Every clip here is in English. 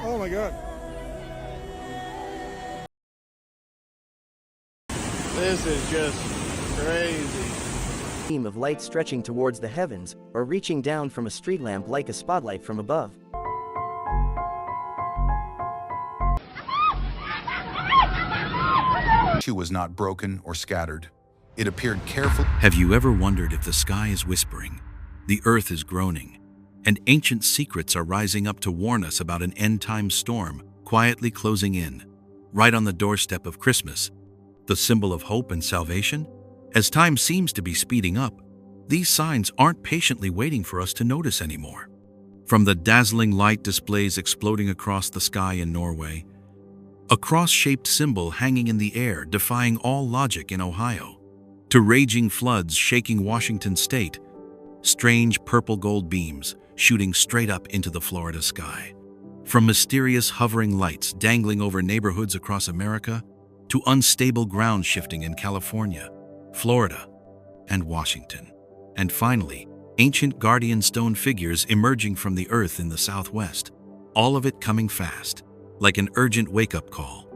Oh my God. This is just crazy. Beam of light stretching towards the heavens, or reaching down from a street lamp like a spotlight from above. She was not broken or scattered. It appeared careful. Have you ever wondered if the sky is whispering, the earth is groaning, and ancient secrets are rising up to warn us about an end-time storm quietly closing in, right on the doorstep of Christmas, the symbol of hope and salvation? As time seems to be speeding up, these signs aren't patiently waiting for us to notice anymore. From the dazzling light displays exploding across the sky in Norway, a cross-shaped symbol hanging in the air defying all logic in Ohio, to raging floods shaking Washington state, strange purple-gold beams shooting straight up into the Florida sky. From mysterious hovering lights dangling over neighborhoods across America, to unstable ground shifting in California, Florida, and Washington. And finally, ancient guardian stone figures emerging from the earth in the southwest, all of it coming fast, like an urgent wake-up call.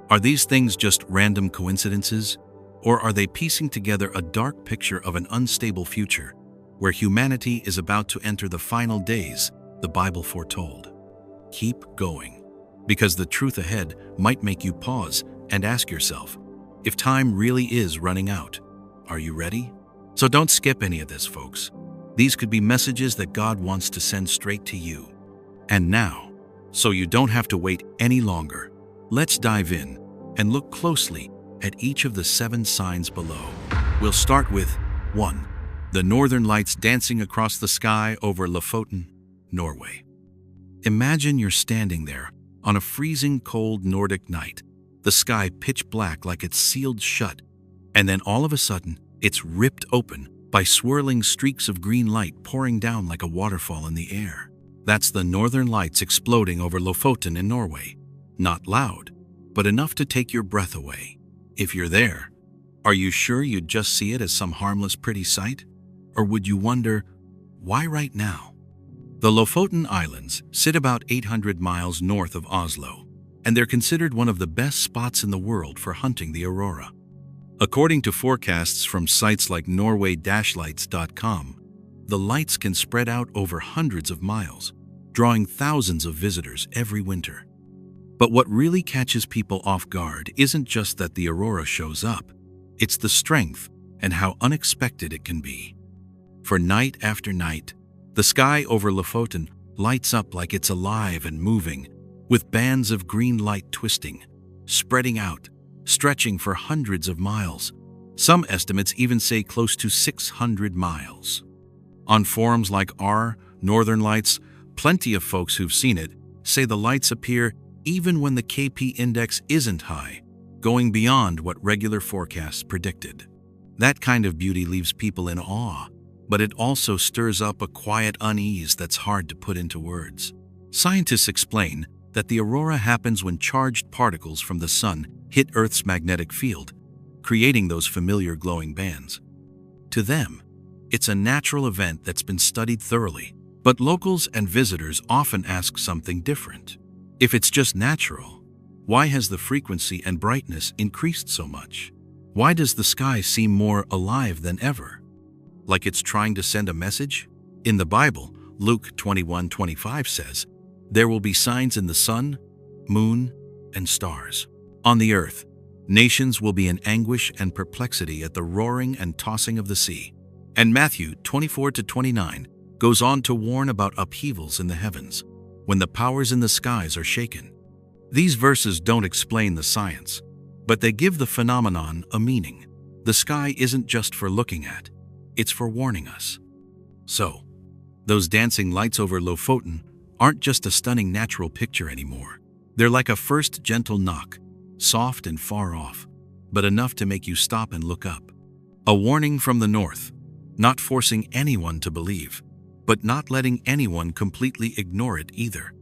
Are these things just random coincidences, or are they piecing together a dark picture of an unstable future, where humanity is about to enter the final days the Bible foretold? Keep going, because the truth ahead might make you pause and ask yourself, if time really is running out, are you ready? So don't skip any of this, folks. These could be messages that God wants to send straight to you. And now, so you don't have to wait any longer, let's dive in and look closely at each of the 7 signs below. We'll start with 1. The northern lights dancing across the sky over Lofoten, Norway. Imagine you're standing there on a freezing cold Nordic night, the sky pitch black like it's sealed shut, and then all of a sudden, it's ripped open by swirling streaks of green light pouring down like a waterfall in the air. That's the northern lights exploding over Lofoten in Norway. Not loud, but enough to take your breath away. If you're there, are you sure you'd just see it as some harmless pretty sight? Or would you wonder, why right now? The Lofoten Islands sit about 800 miles north of Oslo, and they're considered one of the best spots in the world for hunting the aurora. According to forecasts from sites like norway-lights.com, the lights can spread out over hundreds of miles, drawing thousands of visitors every winter. But what really catches people off guard isn't just that the aurora shows up, it's the strength and how unexpected it can be. For night after night, the sky over Lofoten lights up like it's alive and moving, with bands of green light twisting, spreading out, stretching for hundreds of miles. Some estimates even say close to 600 miles. On forums like Northern Lights, plenty of folks who've seen it say the lights appear even when the KP index isn't high, going beyond what regular forecasts predicted. That kind of beauty leaves people in awe, but it also stirs up a quiet unease that's hard to put into words. Scientists explain that the aurora happens when charged particles from the sun hit Earth's magnetic field, creating those familiar glowing bands. To them, it's a natural event that's been studied thoroughly, but locals and visitors often ask something different. If it's just natural, why has the frequency and brightness increased so much? Why does the sky seem more alive than ever? Like it's trying to send a message? In the Bible, Luke 21:25 says, "There will be signs in the sun, moon, and stars. On the earth, nations will be in anguish and perplexity at the roaring and tossing of the sea." And Matthew 24-29 goes on to warn about upheavals in the heavens, when the powers in the skies are shaken. These verses don't explain the science, but they give the phenomenon a meaning. The sky isn't just for looking at, it's for warning us. So, those dancing lights over Lofoten aren't just a stunning natural picture anymore. They're like a first gentle knock, soft and far off, but enough to make you stop and look up. A warning from the north, not forcing anyone to believe, but not letting anyone completely ignore it either.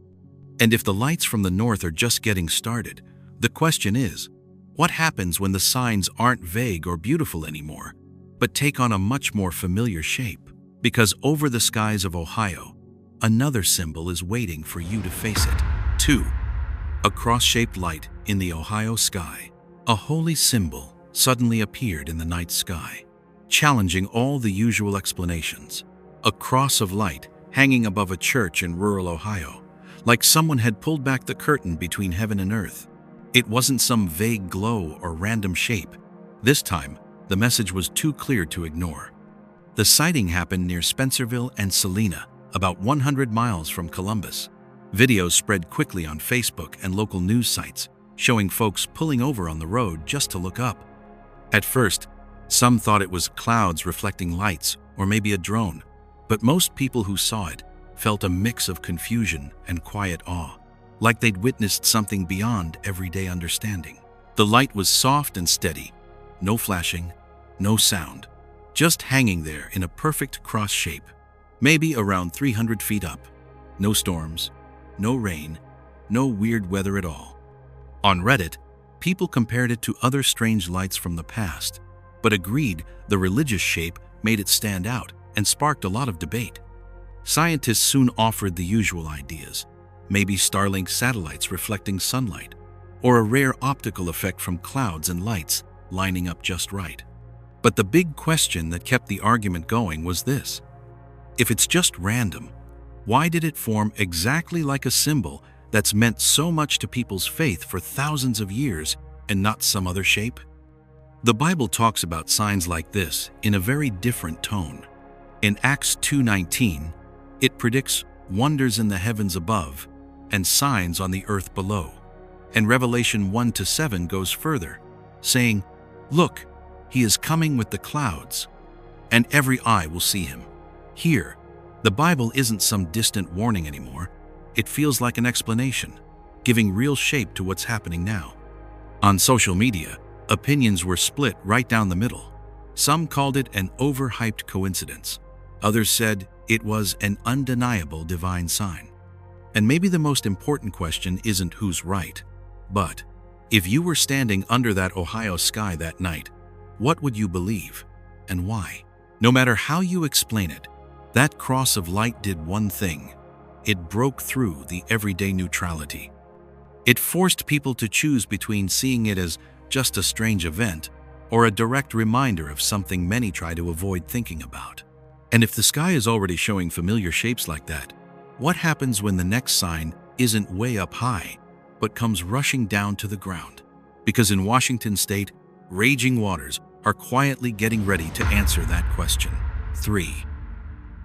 And if the lights from the north are just getting started, the question is, what happens when the signs aren't vague or beautiful anymore, but take on a much more familiar shape? Because over the skies of Ohio, another symbol is waiting for you to face it. 2. A cross-shaped light in the Ohio sky. A holy symbol suddenly appeared in the night sky, challenging all the usual explanations. A cross of light hanging above a church in rural Ohio, like someone had pulled back the curtain between heaven and earth. It wasn't some vague glow or random shape. This time, the message was too clear to ignore. The sighting happened near Spencerville and Salina, about 100 miles from Columbus. Videos spread quickly on Facebook and local news sites, showing folks pulling over on the road just to look up. At first, some thought it was clouds reflecting lights or maybe a drone, but most people who saw it felt a mix of confusion and quiet awe, like they'd witnessed something beyond everyday understanding. The light was soft and steady, no flashing, no sound, just hanging there in a perfect cross shape, maybe around 300 feet up. No storms, no rain, no weird weather at all. On Reddit, people compared it to other strange lights from the past, but agreed the religious shape made it stand out and sparked a lot of debate. Scientists soon offered the usual ideas, maybe Starlink satellites reflecting sunlight, or a rare optical effect from clouds and lights lining up just right. But the big question that kept the argument going was this: if it's just random, why did it form exactly like a symbol that's meant so much to people's faith for thousands of years and not some other shape? The Bible talks about signs like this in a very different tone. In Acts 2:19, it predicts wonders in the heavens above and signs on the earth below. And Revelation 1-7 goes further, saying, "Look, he is coming with the clouds, and every eye will see him." Here, the Bible isn't some distant warning anymore. It feels like an explanation, giving real shape to what's happening now. On social media, opinions were split right down the middle. Some called it an overhyped coincidence. Others said it was an undeniable divine sign. And maybe the most important question isn't who's right, but if you were standing under that Ohio sky that night, what would you believe and why? No matter how you explain it, that cross of light did one thing. It broke through the everyday neutrality. It forced people to choose between seeing it as just a strange event or a direct reminder of something many try to avoid thinking about. And if the sky is already showing familiar shapes like that, what happens when the next sign isn't way up high, but comes rushing down to the ground? Because in Washington state, raging waters are quietly getting ready to answer that question. 3.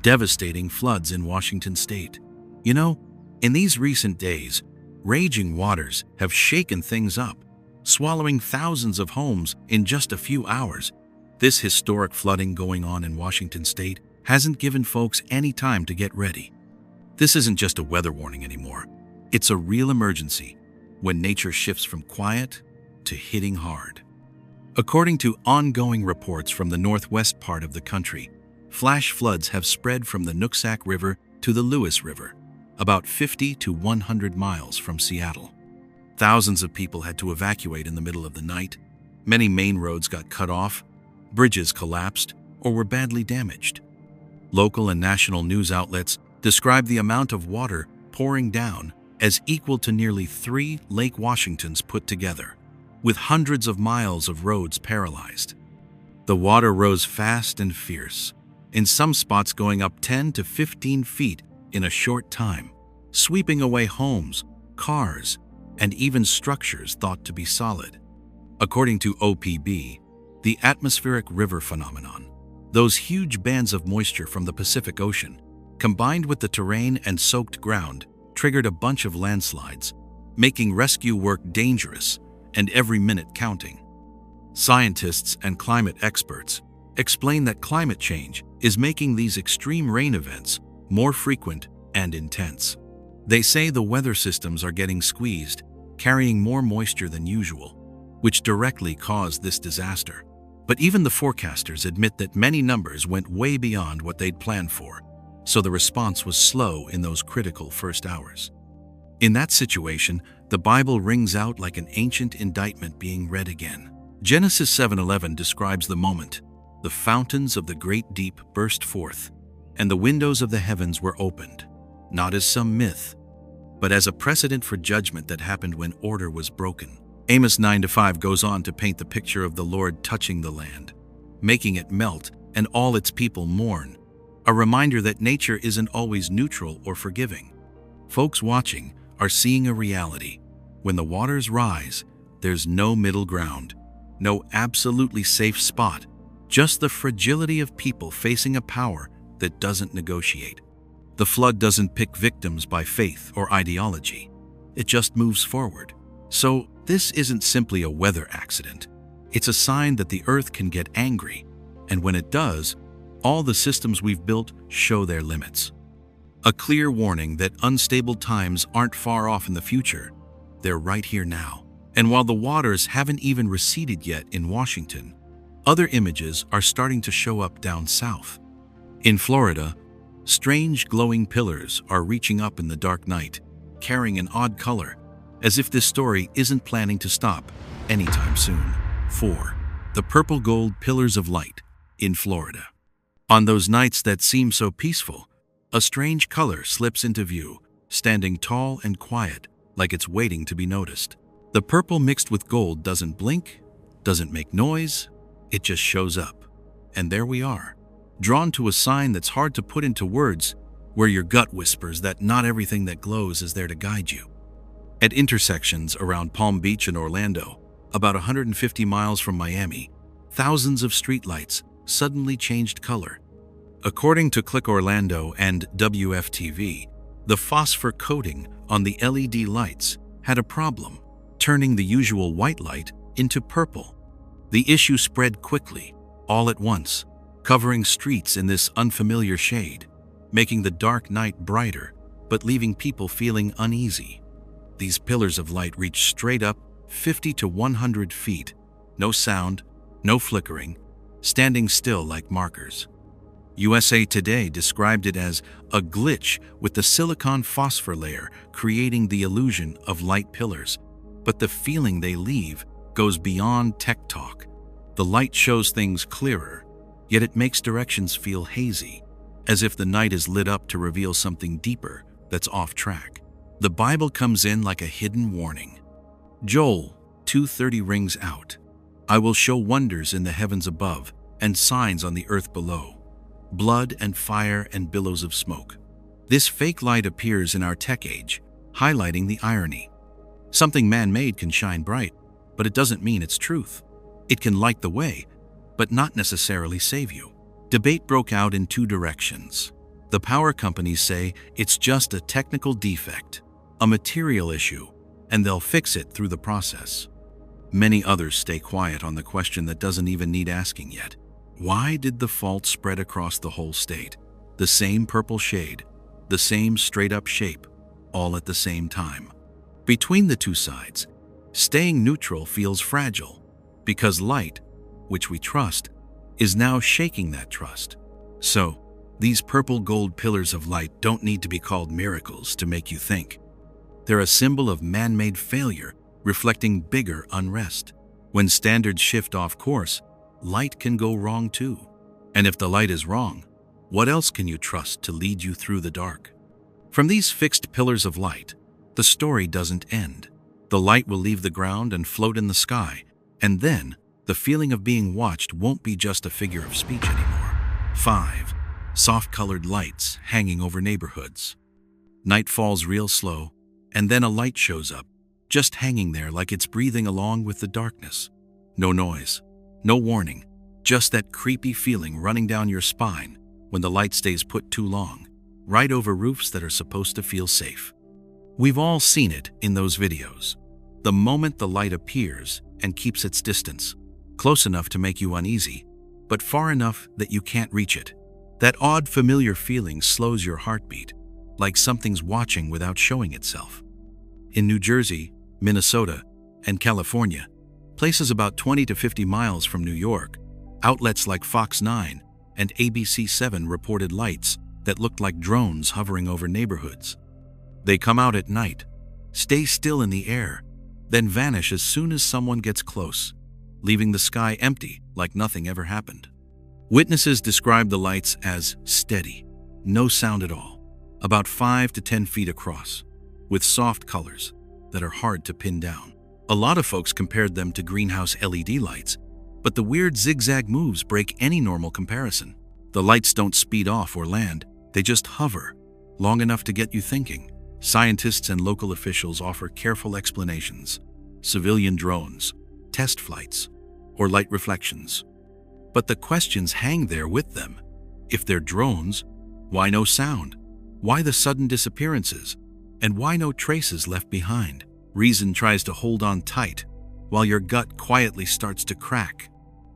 Devastating floods in Washington state. You know, in these recent days, raging waters have shaken things up, swallowing thousands of homes in just a few hours. This historic flooding going on in Washington state hasn't given folks any time to get ready. This isn't just a weather warning anymore. It's a real emergency when nature shifts from quiet to hitting hard. According to ongoing reports from the northwest part of the country, flash floods have spread from the Nooksack River to the Lewis River, about 50 to 100 miles from Seattle. Thousands of people had to evacuate in the middle of the night. Many main roads got cut off, bridges collapsed, or were badly damaged. Local and national news outlets describe the amount of water pouring down as equal to nearly 3 Lake Washingtons put together, with hundreds of miles of roads paralyzed. The water rose fast and fierce, in some spots going up 10 to 15 feet in a short time, sweeping away homes, cars, and even structures thought to be solid. According to OPB, the atmospheric river phenomenon, those huge bands of moisture from the Pacific Ocean, combined with the terrain and soaked ground, triggered a bunch of landslides, making rescue work dangerous and every minute counting. Scientists and climate experts explain that climate change is making these extreme rain events more frequent and intense. They say the weather systems are getting squeezed, carrying more moisture than usual, which directly caused this disaster. But even the forecasters admit that many numbers went way beyond what they'd planned for, so the response was slow in those critical first hours. In that situation, the Bible rings out like an ancient indictment being read again. Genesis 7:11 describes the moment. The fountains of the great deep burst forth, and the windows of the heavens were opened, not as some myth, but as a precedent for judgment that happened when order was broken. Amos 9-5 goes on to paint the picture of the Lord touching the land, making it melt and all its people mourn, a reminder that nature isn't always neutral or forgiving. Folks watching are seeing a reality. When the waters rise, there's no middle ground, no absolutely safe spot, just the fragility of people facing a power that doesn't negotiate. The flood doesn't pick victims by faith or ideology. It just moves forward. So this isn't simply a weather accident. It's a sign that the earth can get angry, and when it does, all the systems we've built show their limits. A clear warning that unstable times aren't far off in the future. They're right here now. And while the waters haven't even receded yet in Washington, other images are starting to show up down south. In Florida, strange glowing pillars are reaching up in the dark night, carrying an odd color, as if this story isn't planning to stop anytime soon. 4. The purple gold pillars of light in Florida. On those nights that seem so peaceful, a strange color slips into view, standing tall and quiet, like it's waiting to be noticed. The purple mixed with gold doesn't blink, doesn't make noise, it just shows up. And there we are, drawn to a sign that's hard to put into words, where your gut whispers that not everything that glows is there to guide you. At intersections around Palm Beach and Orlando, about 150 miles from Miami, thousands of streetlights suddenly changed color. According to Click Orlando and WFTV, the phosphor coating on the LED lights had a problem, turning the usual white light into purple. The issue spread quickly, all at once, covering streets in this unfamiliar shade, making the dark night brighter, but leaving people feeling uneasy. These pillars of light reached straight up 50 to 100 feet, no sound, no flickering, standing still like markers. USA Today described it as a glitch with the silicon phosphor layer creating the illusion of light pillars, but the feeling they leave goes beyond tech talk. The light shows things clearer, yet it makes directions feel hazy, as if the night is lit up to reveal something deeper that's off track. The Bible comes in like a hidden warning. Joel 2:30 rings out. I will show wonders in the heavens above and signs on the earth below, blood and fire and billows of smoke. This fake light appears in our tech age, highlighting the irony. Something man-made can shine bright, but it doesn't mean it's truth. It can light the way, but not necessarily save you. Debate broke out in two directions. The power companies say it's just a technical defect, a material issue, and they'll fix it through the process. Many others stay quiet on the question that doesn't even need asking yet. Why did the fault spread across the whole state? The same purple shade, the same straight-up shape, all at the same time. Between the two sides, staying neutral feels fragile, because light, which we trust, is now shaking that trust. So, these purple gold pillars of light don't need to be called miracles to make you think. They're a symbol of man-made failure, reflecting bigger unrest. When standards shift off course, light can go wrong too. And if the light is wrong, what else can you trust to lead you through the dark? From these fixed pillars of light, the story doesn't end. The light will leave the ground and float in the sky, and then the feeling of being watched won't be just a figure of speech anymore. 5. Soft-colored lights hanging over neighborhoods. Night falls real slow, and then a light shows up, just hanging there like it's breathing along with the darkness. No noise, no warning, just that creepy feeling running down your spine when the light stays put too long, right over roofs that are supposed to feel safe. We've all seen it in those videos. The moment the light appears and keeps its distance, close enough to make you uneasy, but far enough that you can't reach it. That odd familiar feeling slows your heartbeat, like something's watching without showing itself. In New Jersey, Minnesota, and California, places about 20 to 50 miles from New York, outlets like Fox 9 and ABC 7 reported lights that looked like drones hovering over neighborhoods. They come out at night, stay still in the air, then vanish as soon as someone gets close, leaving the sky empty like nothing ever happened. Witnesses describe the lights as steady, no sound at all, about 5 to 10 feet across. with soft colors that are hard to pin down. A lot of folks compared them to greenhouse LED lights, but the weird zigzag moves break any normal comparison. The lights don't speed off or land, they just hover, long enough to get you thinking. Scientists and local officials offer careful explanations: civilian drones, test flights, or light reflections. But the questions hang there with them. If they're drones, why no sound? Why the sudden disappearances? And why no traces left behind? Reason tries to hold on tight, while your gut quietly starts to crack.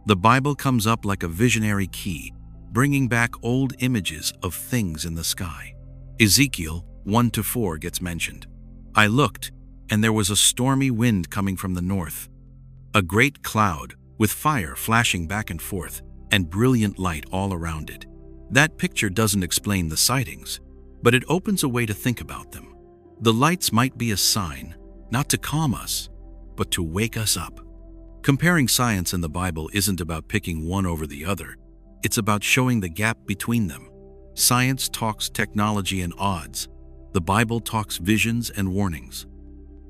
The Bible comes up like a visionary key, bringing back old images of things in the sky. Ezekiel 1-4 gets mentioned. I looked, and there was a stormy wind coming from the north, a great cloud with fire flashing back and forth, and brilliant light all around it. That picture doesn't explain the sightings, but it opens a way to think about them. The lights might be a sign, not to calm us, but to wake us up. Comparing science and the Bible isn't about picking one over the other. It's about showing the gap between them. Science talks technology and odds. The Bible talks visions and warnings.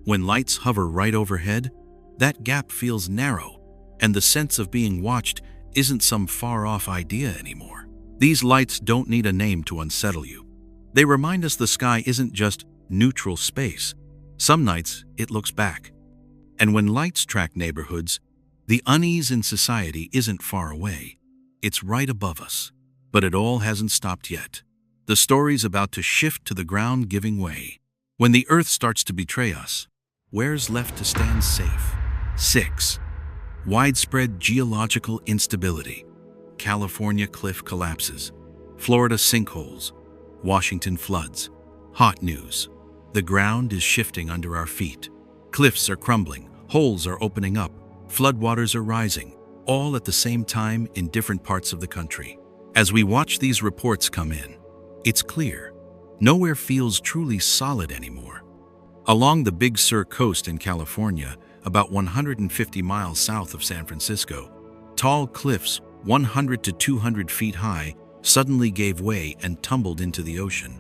When lights hover right overhead, that gap feels narrow, and the sense of being watched isn't some far-off idea anymore. These lights don't need a name to unsettle you. They remind us the sky isn't just neutral space. Some nights it looks back. And when lights track neighborhoods, the unease in society isn't far away. It's right above us. But it all hasn't stopped yet. The story's about to shift to the ground giving way. When the earth starts to betray us, where's left to stand safe? 6. Widespread geological instability. California cliff collapses. Florida sinkholes. Washington floods. Hot news. The ground is shifting under our feet. Cliffs are crumbling. Holes are opening up. Floodwaters are rising, all at the same time in different parts of the country. As we watch these reports come in, it's clear, nowhere feels truly solid anymore. Along the Big Sur coast in California, about 150 miles south of San Francisco, tall cliffs 100 to 200 feet high suddenly gave way and tumbled into the ocean,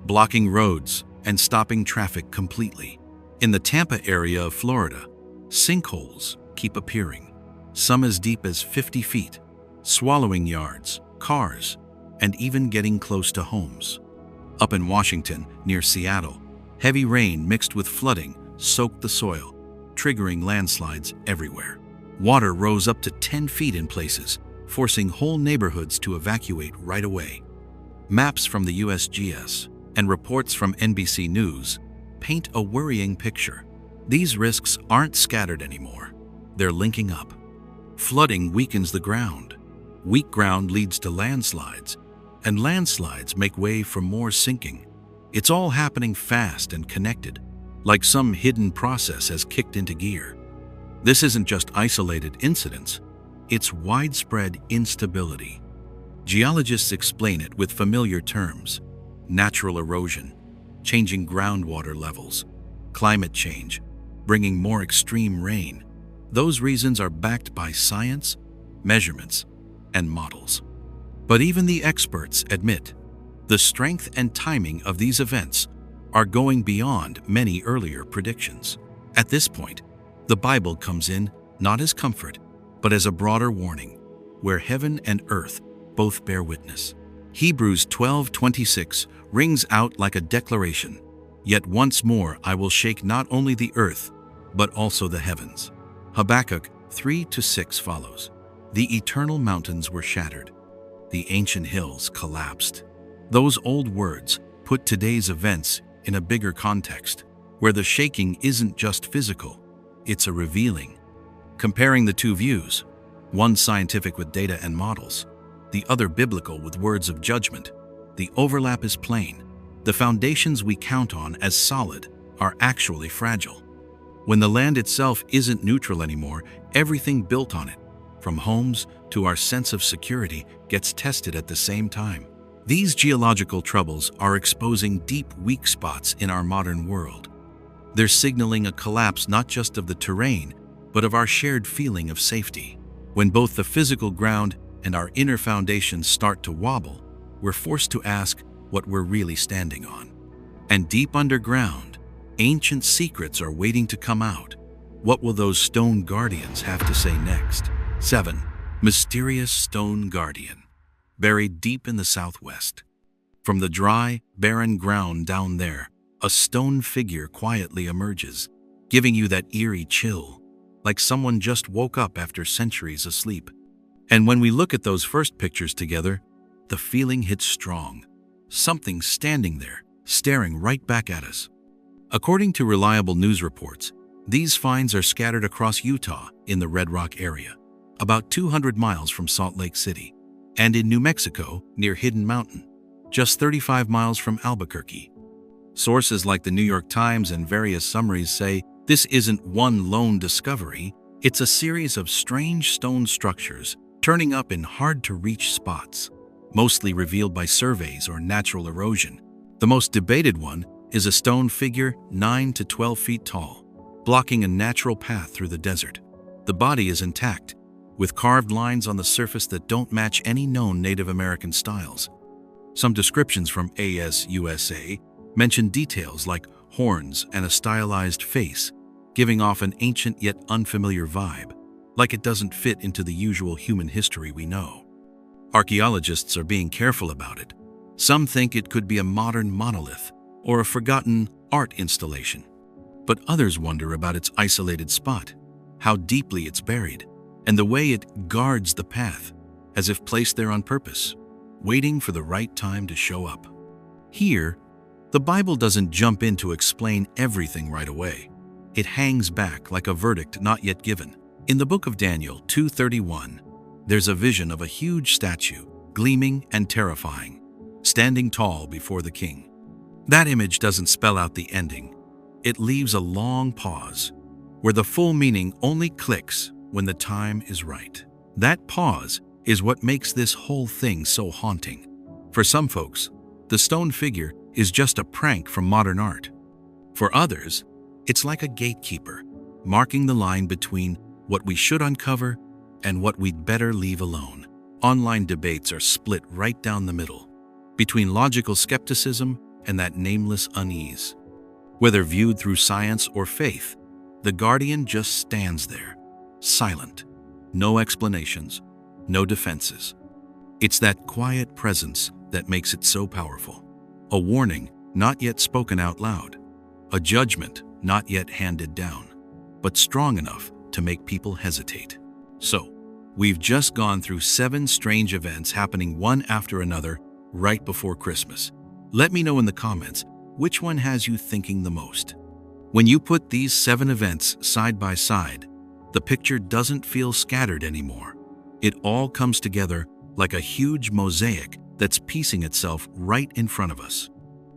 blocking roads and stopping traffic completely. In the Tampa area of Florida, sinkholes keep appearing, some as deep as 50 feet, swallowing yards, cars, and even getting close to homes. Up in Washington, near Seattle, heavy rain mixed with flooding soaked the soil, triggering landslides everywhere. Water rose up to 10 feet in places, forcing whole neighborhoods to evacuate right away. Maps from the USGS and reports from NBC News paint a worrying picture. These risks aren't scattered anymore. They're linking up. Flooding weakens the ground. Weak ground leads to landslides, and landslides make way for more sinking. It's all happening fast and connected, like some hidden process has kicked into gear. This isn't just isolated incidents, it's widespread instability. Geologists explain it with familiar terms: natural erosion, changing groundwater levels, climate change, bringing more extreme rain. Those reasons are backed by science, measurements, and models. But even the experts admit the strength and timing of these events are going beyond many earlier predictions. At this point, the Bible comes in not as comfort, but as a broader warning, where heaven and earth both bear witness. Hebrews 12:26 rings out like a declaration, "Yet once more I will shake not only the earth, but also the heavens." Habakkuk 3-6 follows. The eternal mountains were shattered. The ancient hills collapsed. Those old words put today's events in a bigger context, where the shaking isn't just physical, it's a revealing. Comparing the two views, one scientific with data and models, the other biblical with words of judgment, the overlap is plain. The foundations we count on as solid are actually fragile. When the land itself isn't neutral anymore, everything built on it, from homes to our sense of security, gets tested at the same time. These geological troubles are exposing deep weak spots in our modern world. They're signaling a collapse not just of the terrain, but of our shared feeling of safety. When both the physical ground and our inner foundations start to wobble, we're forced to ask what we're really standing on. And deep underground, Ancient secrets are waiting to come out. What will those stone guardians have to say next? 7. Mysterious stone guardian. Buried deep in the southwest. From the dry, barren ground down there, a stone figure quietly emerges, giving you that eerie chill, like someone just woke up after centuries of sleep. And when we look at those first pictures together, the feeling hits strong. Something standing there, staring right back at us. According to reliable news reports, these finds are scattered across Utah in the Red Rock area, about 200 miles from Salt Lake City, and in New Mexico near Hidden Mountain, just 35 miles from Albuquerque. Sources like the New York Times and various summaries say this isn't one lone discovery, it's a series of strange stone structures turning up in hard-to-reach spots, mostly revealed by surveys or natural erosion. The most debated one is a stone figure 9 to 12 feet tall, blocking a natural path through the desert. The body is intact, with carved lines on the surface that don't match any known Native American styles. Some descriptions from ASUSA mention details like horns and a stylized face, giving off an ancient yet unfamiliar vibe, like it doesn't fit into the usual human history we know. Archaeologists are being careful about it. Some think it could be a modern monolith or a forgotten art installation. But others wonder about its isolated spot, how deeply it's buried, and the way it guards the path, as if placed there on purpose, waiting for the right time to show up. Here, the Bible doesn't jump in to explain everything right away. It hangs back like a verdict not yet given. In the book of Daniel 2:31, there's a vision of a huge statue, gleaming and terrifying, standing tall before the king. That image doesn't spell out the ending. It leaves a long pause, where the full meaning only clicks when the time is right. That pause is what makes this whole thing so haunting. For some folks, the stone figure is just a prank from modern art. For others, it's like a gatekeeper, marking the line between what we should uncover and what we'd better leave alone. Online debates are split right down the middle, between logical skepticism and that nameless unease. Whether viewed through science or faith, the guardian just stands there, silent, no explanations, no defenses. It's that quiet presence that makes it so powerful. A warning not yet spoken out loud, a judgment not yet handed down, but strong enough to make people hesitate. So, we've just gone through 7 strange events happening one after another right before Christmas. Let me know in the comments which one has you thinking the most. When you put these 7 events side by side, the picture doesn't feel scattered anymore. It all comes together like a huge mosaic that's piecing itself right in front of us.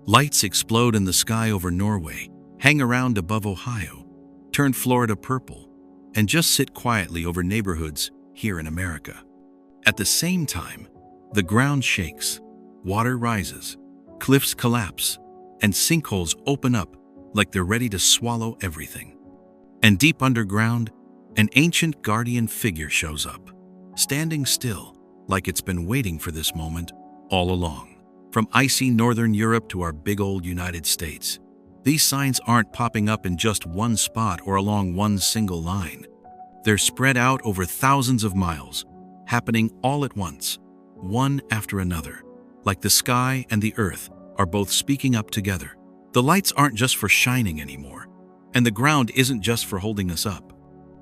Lights explode in the sky over Norway, hang around above Ohio, turn Florida purple, and just sit quietly over neighborhoods here in America. At the same time, the ground shakes, water rises, cliffs collapse, and sinkholes open up like they're ready to swallow everything. And deep underground, an ancient guardian figure shows up, standing still like it's been waiting for this moment all along. From icy northern Europe to our big old United States, these signs aren't popping up in just one spot or along one single line. They're spread out over thousands of miles, happening all at once, one after another, like the sky and the earth are both speaking up together. The lights aren't just for shining anymore, and the ground isn't just for holding us up.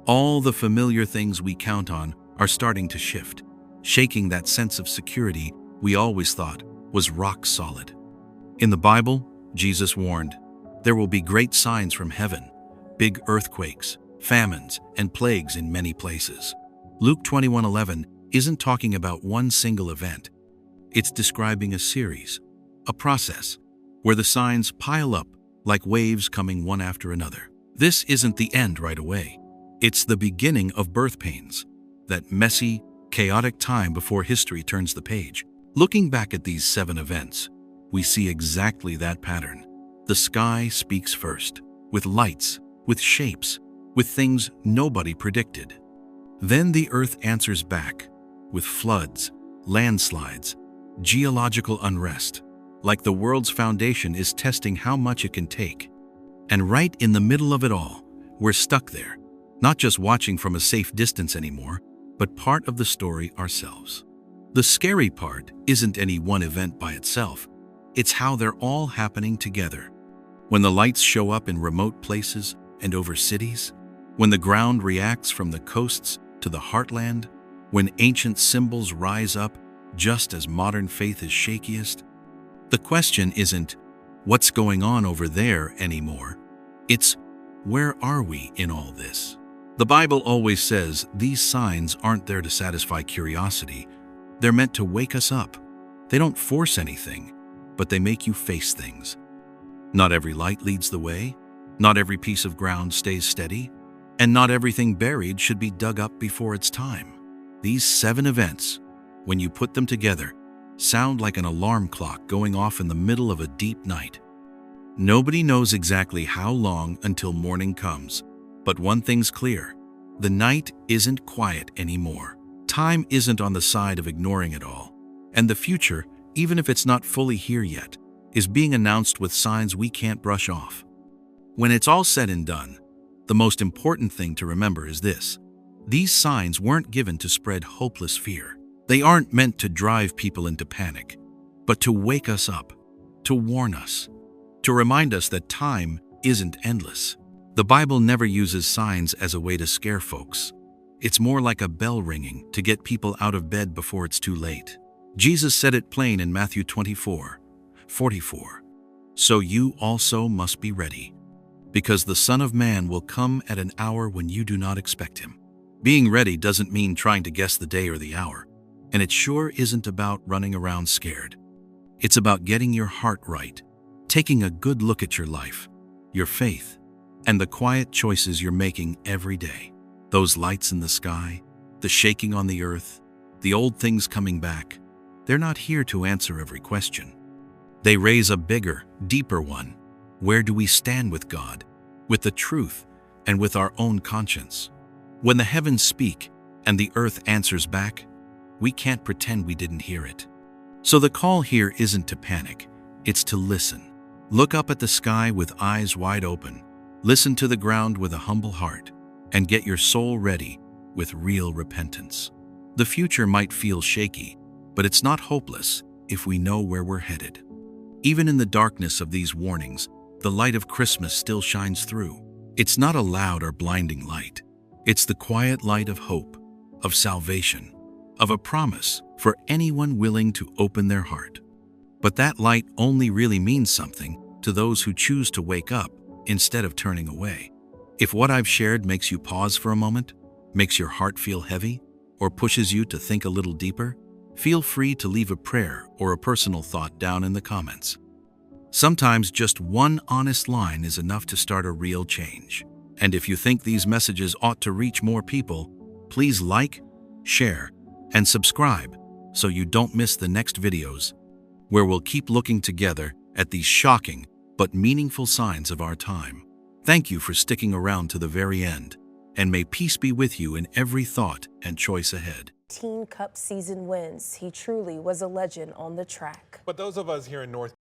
All the familiar things we count on are starting to shift, shaking that sense of security we always thought was rock solid. In the Bible, Jesus warned, there will be great signs from heaven, big earthquakes, famines, and plagues in many places. Luke 21:11 isn't talking about one single event. It's describing a series, a process, where the signs pile up like waves coming one after another. This isn't the end right away. It's the beginning of birth pains, that messy, chaotic time before history turns the page. Looking back at these 7 events, we see exactly that pattern. The sky speaks first, with lights, with shapes, with things nobody predicted. Then the earth answers back, with floods, landslides, geological unrest, like the world's foundation is testing how much it can take. And right in the middle of it all, we're stuck there, not just watching from a safe distance anymore, but part of the story ourselves. The scary part isn't any one event by itself, it's how they're all happening together. When the lights show up in remote places and over cities, when the ground reacts from the coasts to the heartland, when ancient symbols rise up just as modern faith is shakiest, the question isn't, what's going on over there anymore? It's, where are we in all this? The Bible always says these signs aren't there to satisfy curiosity. They're meant to wake us up. They don't force anything, but they make you face things. Not every light leads the way, not every piece of ground stays steady, and not everything buried should be dug up before its time. These 7 events, when you put them together, sound like an alarm clock going off in the middle of a deep night. Nobody knows exactly how long until morning comes, but one thing's clear: the night isn't quiet anymore. Time isn't on the side of ignoring it all, and the future, even if it's not fully here yet, is being announced with signs we can't brush off. When it's all said and done, the most important thing to remember is this: these signs weren't given to spread hopeless fear. They aren't meant to drive people into panic, but to wake us up, to warn us, to remind us that time isn't endless. The Bible never uses signs as a way to scare folks. It's more like a bell ringing to get people out of bed before it's too late. Jesus said it plain in Matthew 24:44. So you also must be ready, because the Son of Man will come at an hour when you do not expect him. Being ready doesn't mean trying to guess the day or the hour, and it sure isn't about running around scared. It's about getting your heart right, taking a good look at your life, your faith, and the quiet choices you're making every day. Those lights in the sky, the shaking on the earth, the old things coming back, they're not here to answer every question. They raise a bigger, deeper one. Where do we stand with God, with the truth, and with our own conscience? When the heavens speak and the earth answers back, we can't pretend we didn't hear it. So the call here isn't to panic, it's to listen. Look up at the sky with eyes wide open, listen to the ground with a humble heart, and get your soul ready with real repentance. The future might feel shaky, but it's not hopeless if we know where we're headed. Even in the darkness of these warnings, the light of Christmas still shines through. It's not a loud or blinding light. It's the quiet light of hope, of salvation, of a promise for anyone willing to open their heart. But that light only really means something to those who choose to wake up instead of turning away. If what I've shared makes you pause for a moment, makes your heart feel heavy, or pushes you to think a little deeper, feel free to leave a prayer or a personal thought down in the comments. Sometimes just one honest line is enough to start a real change. And if you think these messages ought to reach more people, please like, share, and subscribe so you don't miss the next videos, where we'll keep looking together at these shocking but meaningful signs of our time. Thank you for sticking around to the very end, and may peace be with you in every thought and choice ahead. Teen Cup season wins. He truly was a legend on the track. But those of us here in North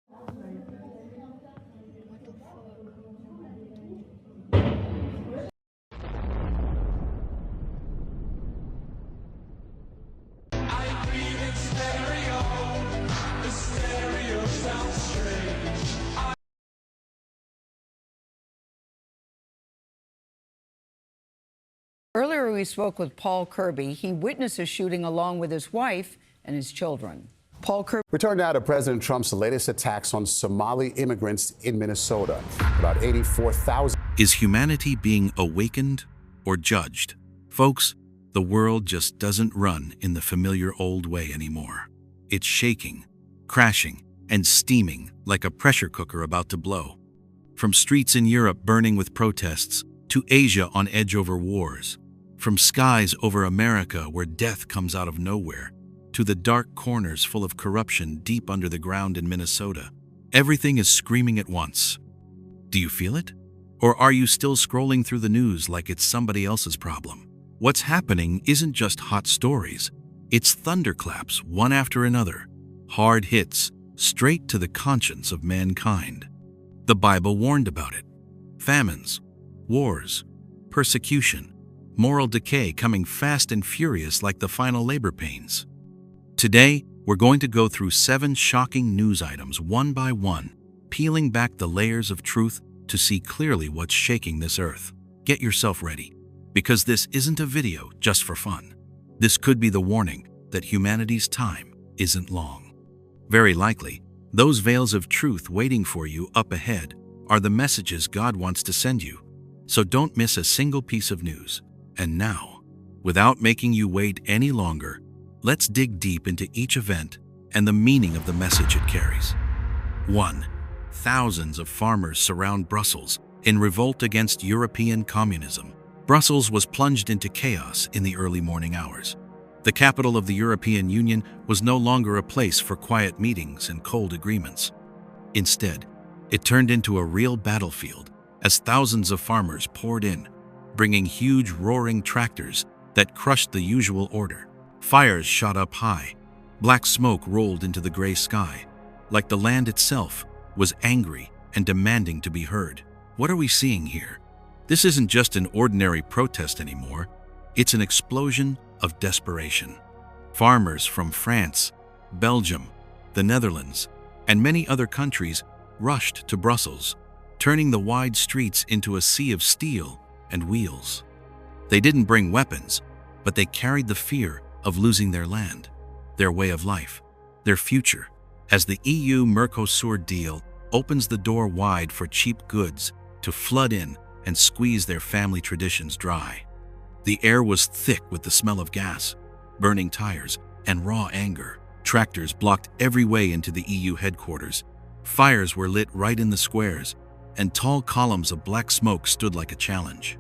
Earlier, we spoke with Paul Kirby. He witnessed a shooting along with his wife and his children. Paul Kirby. Return now to President Trump's latest attacks on Somali immigrants in Minnesota. About 84,000. Is humanity being awakened or judged? Folks, the world just doesn't run in the familiar old way anymore. It's shaking, crashing, and steaming like a pressure cooker about to blow. From streets in Europe burning with protests, to Asia on edge over wars, from skies over America where death comes out of nowhere, to the dark corners full of corruption deep under the ground in Minnesota, everything is screaming at once. Do you feel it? Or are you still scrolling through the news like it's somebody else's problem? What's happening isn't just hot stories, it's thunderclaps one after another, hard hits straight to the conscience of mankind. The Bible warned about it. famines, wars, persecution, moral decay coming fast and furious like the final labor pains. Today, we're going to go through 7 shocking news items one by one, peeling back the layers of truth to see clearly what's shaking this earth. Get yourself ready, because this isn't a video just for fun. This could be the warning that humanity's time isn't long. Very likely, those veils of truth waiting for you up ahead are the messages God wants to send you. So don't miss a single piece of news. And now, without making you wait any longer, let's dig deep into each event and the meaning of the message it carries. 1. Thousands of farmers surround Brussels in revolt against European communism. Brussels was plunged into chaos in the early morning hours. The capital of the European Union was no longer a place for quiet meetings and cold agreements. Instead, it turned into a real battlefield as thousands of farmers poured in, bringing huge roaring tractors that crushed the usual order. Fires shot up high. Black smoke rolled into the gray sky, like the land itself was angry and demanding to be heard. What are we seeing here? This isn't just an ordinary protest anymore. It's an explosion of desperation. Farmers from France, Belgium, the Netherlands, and many other countries rushed to Brussels, turning the wide streets into a sea of steel and wheels. They didn't bring weapons, but they carried the fear of losing their land, their way of life, their future, as the EU-Mercosur deal opens the door wide for cheap goods to flood in and squeeze their family traditions dry. The air was thick with the smell of gas, burning tires, and raw anger. Tractors blocked every way into the EU headquarters. Fires were lit right in the squares, and tall columns of black smoke stood like a challenge.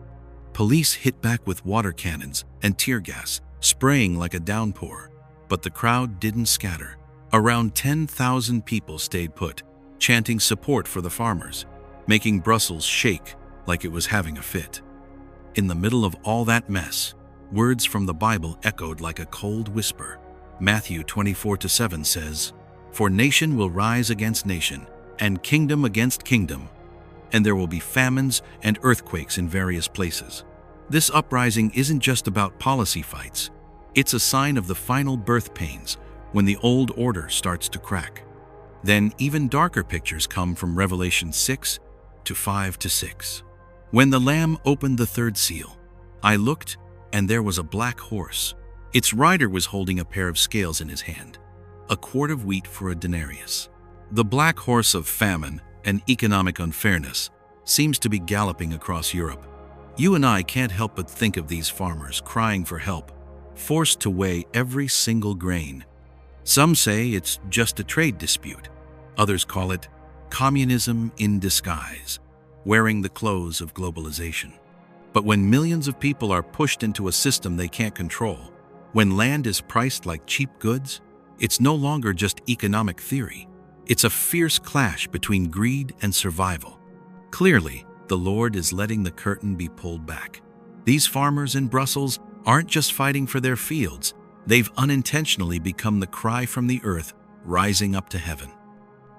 Police hit back with water cannons and tear gas, spraying like a downpour. But the crowd didn't scatter. Around 10,000 people stayed put, chanting support for the farmers, making Brussels shake like it was having a fit. In the middle of all that mess, words from the Bible echoed like a cold whisper. Matthew 24:7 says, "For nation will rise against nation, and kingdom against kingdom, and there will be famines and earthquakes in various places." This uprising isn't just about policy fights. It's a sign of the final birth pains when the old order starts to crack. Then even darker pictures come from Revelation 6:5-6. When the Lamb opened the 3rd seal, I looked, and there was a black horse. Its rider was holding a pair of scales in his hand, a quart of wheat for a denarius. The black horse of famine and economic unfairness seems to be galloping across Europe. You and I can't help but think of these farmers crying for help, forced to weigh every single grain. Some say it's just a trade dispute. Others call it communism in disguise, wearing the clothes of globalization. But when millions of people are pushed into a system they can't control, when land is priced like cheap goods, it's no longer just economic theory. It's a fierce clash between greed and survival. Clearly, the Lord is letting the curtain be pulled back. These farmers in Brussels aren't just fighting for their fields. They've unintentionally become the cry from the earth rising up to heaven.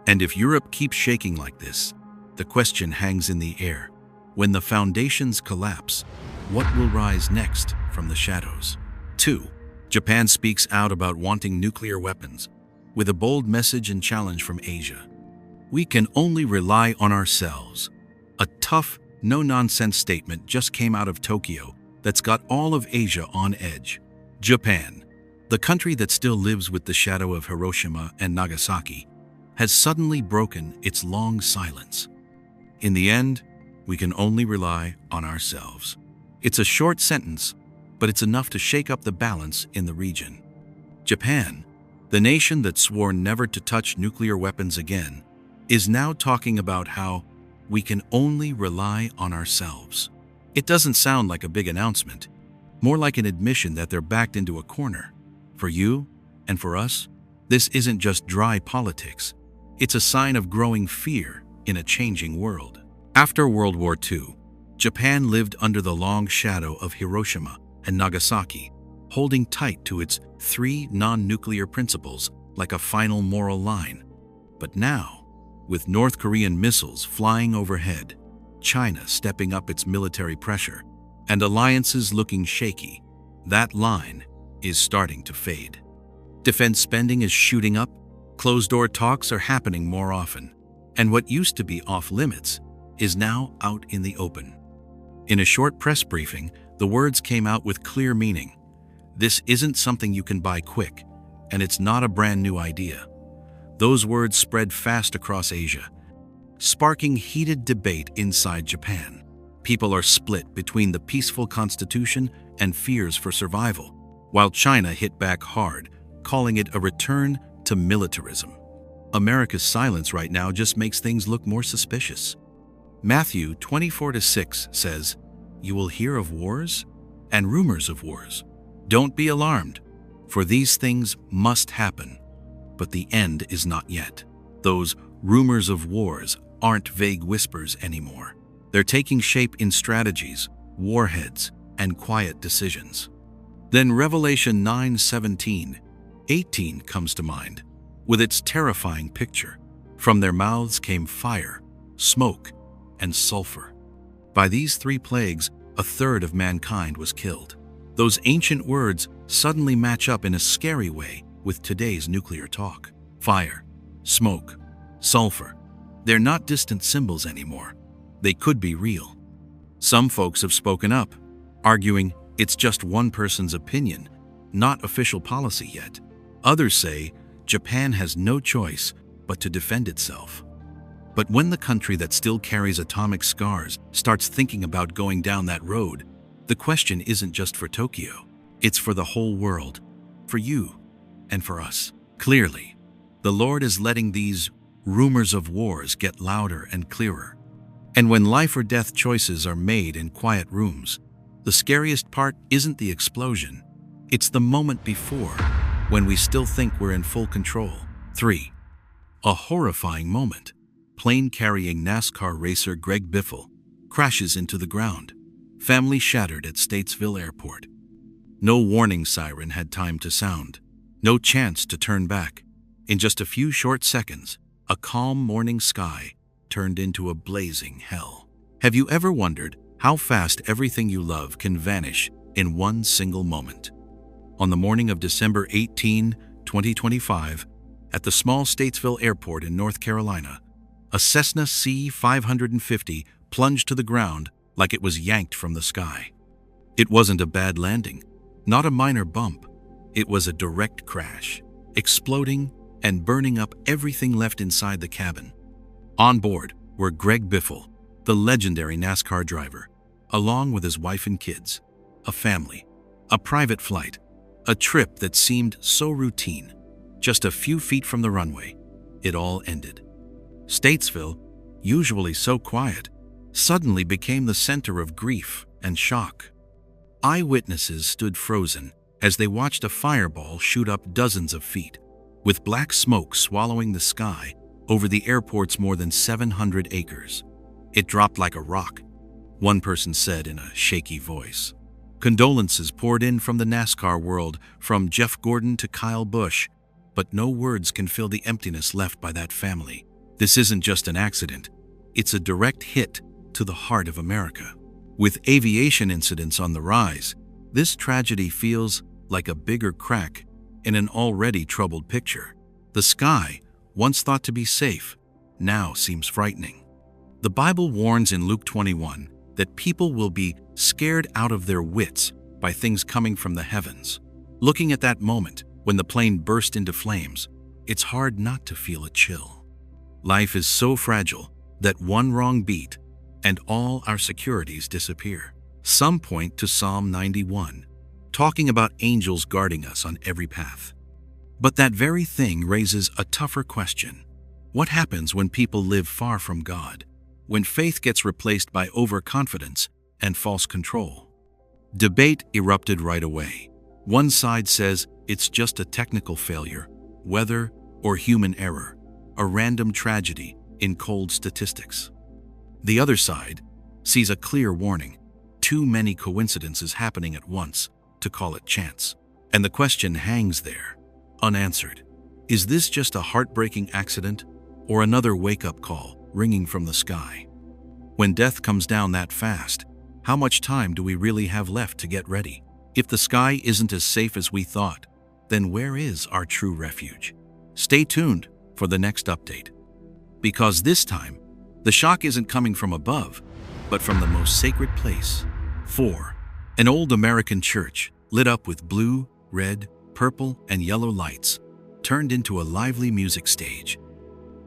And if Europe keeps shaking like this, the question hangs in the air. When the foundations collapse, what will rise next from the shadows? 2. Japan speaks out about wanting nuclear weapons, with a bold message and challenge from Asia. We can only rely on ourselves. A tough, no-nonsense statement just came out of Tokyo that's got all of Asia on edge. Japan, the country that still lives with the shadow of Hiroshima and Nagasaki, has suddenly broken its long silence. In the end, we can only rely on ourselves. It's a short sentence, but it's enough to shake up the balance in the region. Japan, the nation that swore never to touch nuclear weapons again, is now talking about how we can only rely on ourselves. It doesn't sound like a big announcement, more like an admission that they're backed into a corner. For you and for us, this isn't just dry politics. It's a sign of growing fear in a changing world. After World War II, Japan lived under the long shadow of Hiroshima and Nagasaki, holding tight to its 3 non-nuclear principles like a final moral line. But now, with North Korean missiles flying overhead, China stepping up its military pressure, and alliances looking shaky, that line is starting to fade. Defense spending is shooting up, closed-door talks are happening more often, and what used to be off-limits is now out in the open. In a short press briefing, the words came out with clear meaning. This isn't something you can buy quick, and it's not a brand new idea. Those words spread fast across Asia, sparking heated debate inside Japan. People are split between the peaceful constitution and fears for survival, while China hit back hard, calling it a return to militarism. America's silence right now just makes things look more suspicious. Matthew 24:6 says, "You will hear of wars and rumors of wars. Don't be alarmed, for these things must happen, but the end is not yet." Those rumors of wars aren't vague whispers anymore. They're taking shape in strategies, warheads, and quiet decisions. Then Revelation 9:17-18 comes to mind, with its terrifying picture. From their mouths came fire, smoke, and sulfur. By these three plagues, a third of mankind was killed. Those ancient words suddenly match up in a scary way with today's nuclear talk. Fire, smoke, sulfur. They're not distant symbols anymore. They could be real. Some folks have spoken up, arguing it's just one person's opinion, not official policy yet. Others say Japan has no choice but to defend itself. But when the country that still carries atomic scars starts thinking about going down that road, the question isn't just for Tokyo. It's for the whole world, for you, and for us. Clearly, the Lord is letting these rumors of wars get louder and clearer. And when life or death choices are made in quiet rooms, the scariest part isn't the explosion. It's the moment before, when we still think we're in full control. 3. A horrifying moment. Plane-carrying NASCAR racer Greg Biffle crashes into the ground. Family shattered at Statesville Airport. No warning siren had time to sound. No chance to turn back. In just a few short seconds, a calm morning sky turned into a blazing hell. Have you ever wondered how fast everything you love can vanish in one single moment? On the morning of December 18, 2025, at the small Statesville Airport in North Carolina, a Cessna C-550 plunged to the ground like it was yanked from the sky. It wasn't a bad landing, not a minor bump. It was a direct crash, exploding and burning up everything left inside the cabin. On board were Greg Biffle, the legendary NASCAR driver, along with his wife and kids, a family, a private flight, a trip that seemed so routine. Just a few feet from the runway, it all ended. Statesville, usually so quiet, suddenly became the center of grief and shock. Eyewitnesses stood frozen as they watched a fireball shoot up dozens of feet, with black smoke swallowing the sky over the airport's more than 700 acres. It dropped like a rock, one person said in a shaky voice. Condolences poured in from the NASCAR world, from Jeff Gordon to Kyle Busch, but no words can fill the emptiness left by that family. This isn't just an accident, it's a direct hit to the heart of America. With aviation incidents on the rise, this tragedy feels like a bigger crack in an already troubled picture. The sky, once thought to be safe, now seems frightening. The Bible warns in Luke 21 that people will be scared out of their wits by things coming from the heavens. Looking at that moment, when the plane burst into flames, it's hard not to feel a chill. Life is so fragile that one wrong beat and all our securities disappear. Some point to Psalm 91, talking about angels guarding us on every path. But that very thing raises a tougher question. What happens when people live far from God? When faith gets replaced by overconfidence and false control? Debate erupted right away. One side says it's just a technical failure, weather or human error, a random tragedy in cold statistics. The other side sees a clear warning, too many coincidences happening at once to call it chance. And the question hangs there, unanswered. Is this just a heartbreaking accident or another wake-up call ringing from the sky? When death comes down that fast, how much time do we really have left to get ready? If the sky isn't as safe as we thought, then where is our true refuge? Stay tuned for the next update. Because this time, the shock isn't coming from above, but from the most sacred place. 4. An old American church, lit up with blue, red, purple, and yellow lights, turned into a lively music stage.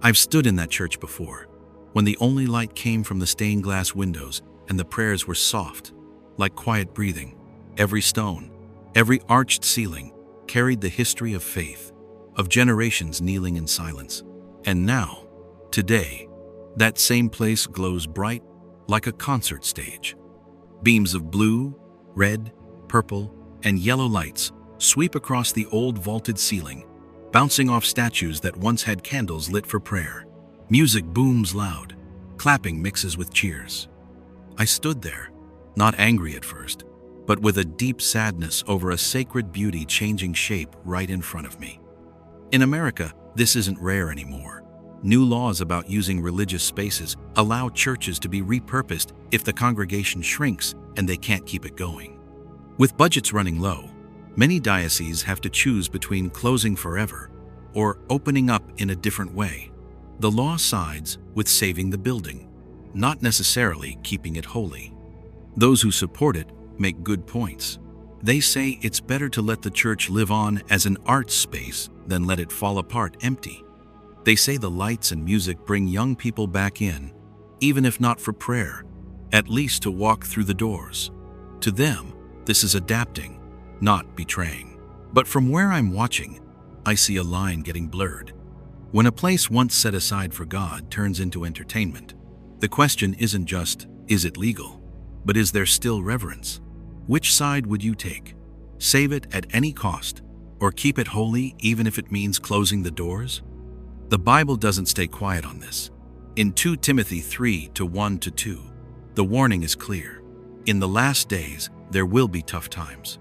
I've stood in that church before, when the only light came from the stained glass windows and the prayers were soft, like quiet breathing. Every stone, every arched ceiling carried the history of faith, of generations kneeling in silence. And now, today, that same place glows bright like a concert stage. Beams of blue, red, purple, and yellow lights sweep across the old vaulted ceiling, bouncing off statues that once had candles lit for prayer. Music booms loud, clapping mixes with cheers. I stood there, not angry at first, but with a deep sadness over a sacred beauty changing shape right in front of me. In America, this isn't rare anymore. New laws about using religious spaces allow churches to be repurposed if the congregation shrinks and they can't keep it going. With budgets running low, many dioceses have to choose between closing forever or opening up in a different way. The law sides with saving the building, not necessarily keeping it holy. Those who support it make good points. They say it's better to let the church live on as an arts space than let it fall apart empty. They say the lights and music bring young people back in, even if not for prayer, at least to walk through the doors. To them, this is adapting, not betraying. But from where I'm watching, I see a line getting blurred. When a place once set aside for God turns into entertainment, the question isn't just, is it legal? But is there still reverence? Which side would you take? Save it at any cost, or keep it holy even if it means closing the doors? The Bible doesn't stay quiet on this. In 2 Timothy 3:1-2, the warning is clear. In the last days, there will be tough times.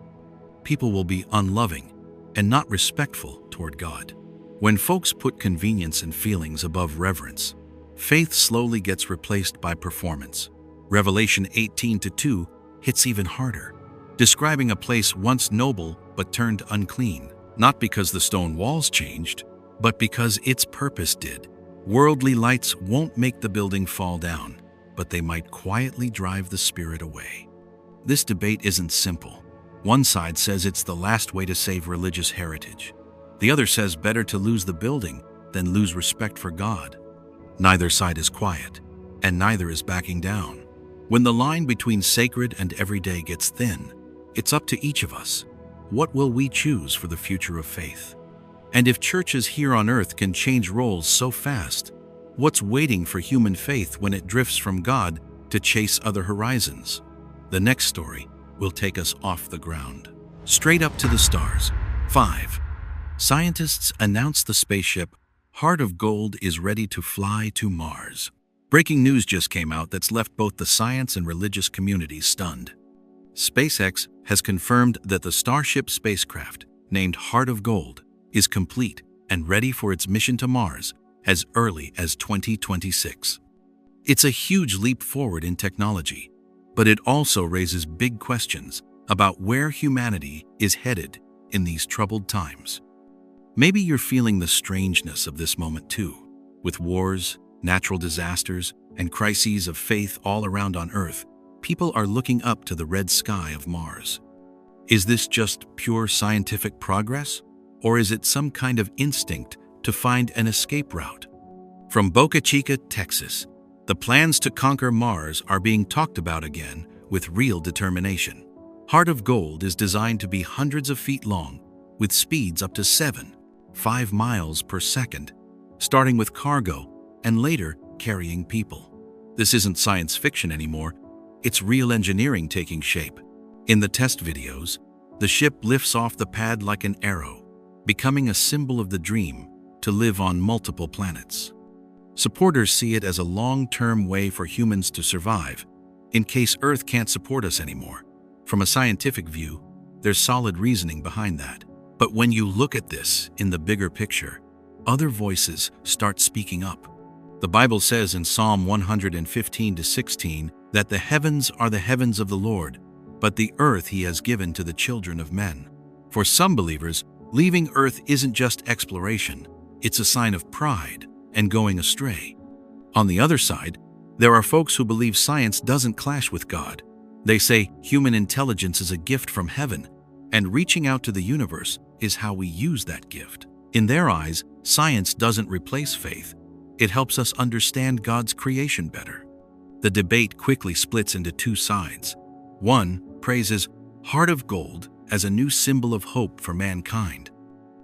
People will be unloving and not respectful toward God. When folks put convenience and feelings above reverence, faith slowly gets replaced by performance. Revelation 18:2 hits even harder, describing a place once noble but turned unclean, not because the stone walls changed, but because its purpose did. Worldly lights won't make the building fall down, but they might quietly drive the spirit away. This debate isn't simple. One side says it's the last way to save religious heritage. The other says better to lose the building than lose respect for God. Neither side is quiet, and neither is backing down. When the line between sacred and everyday gets thin, it's up to each of us. What will we choose for the future of faith? And if churches here on earth can change roles so fast, what's waiting for human faith when it drifts from God to chase other horizons? The next story will take us off the ground, straight up to the stars. 5. Scientists announce the spaceship Heart of Gold is ready to fly to Mars. Breaking news just came out that's left both the science and religious communities stunned. SpaceX has confirmed that the Starship spacecraft, named Heart of Gold, is complete and ready for its mission to Mars as early as 2026. It's a huge leap forward in technology, but it also raises big questions about where humanity is headed in these troubled times. Maybe you're feeling the strangeness of this moment too, with wars, natural disasters, and crises of faith all around on Earth. People are looking up to the red sky of Mars. Is this just pure scientific progress, or is it some kind of instinct to find an escape route? From Boca Chica, Texas, the plans to conquer Mars are being talked about again with real determination. Heart of Gold is designed to be hundreds of feet long, with speeds up to 5 miles per second, starting with cargo and later carrying people. This isn't science fiction anymore, it's real engineering taking shape. In the test videos, the ship lifts off the pad like an arrow, becoming a symbol of the dream to live on multiple planets. Supporters see it as a long-term way for humans to survive, in case Earth can't support us anymore. From a scientific view, there's solid reasoning behind that. But when you look at this in the bigger picture, other voices start speaking up. The Bible says in Psalm 115-16 that the heavens are the heavens of the Lord, but the earth he has given to the children of men. For some believers, leaving earth isn't just exploration, it's a sign of pride and going astray. On the other side, there are folks who believe science doesn't clash with God. They say human intelligence is a gift from heaven, and reaching out to the universe is how we use that gift. In their eyes, science doesn't replace faith. It helps us understand God's creation better. The debate quickly splits into two sides. One praises heart of gold as a new symbol of hope for mankind.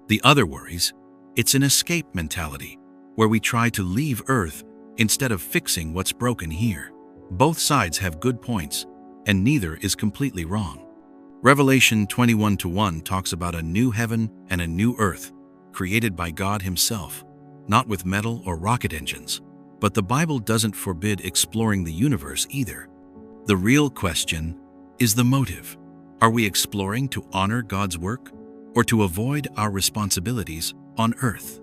The other worries it's an escape mentality, where we try to leave Earth instead of fixing what's broken here. Both sides have good points, and neither is completely wrong. Revelation 21:1 talks about a new heaven and a new earth, created by God himself, not with metal or rocket engines. But the Bible doesn't forbid exploring the universe either. The real question is the motive. Are we exploring to honor God's work or to avoid our responsibilities on earth?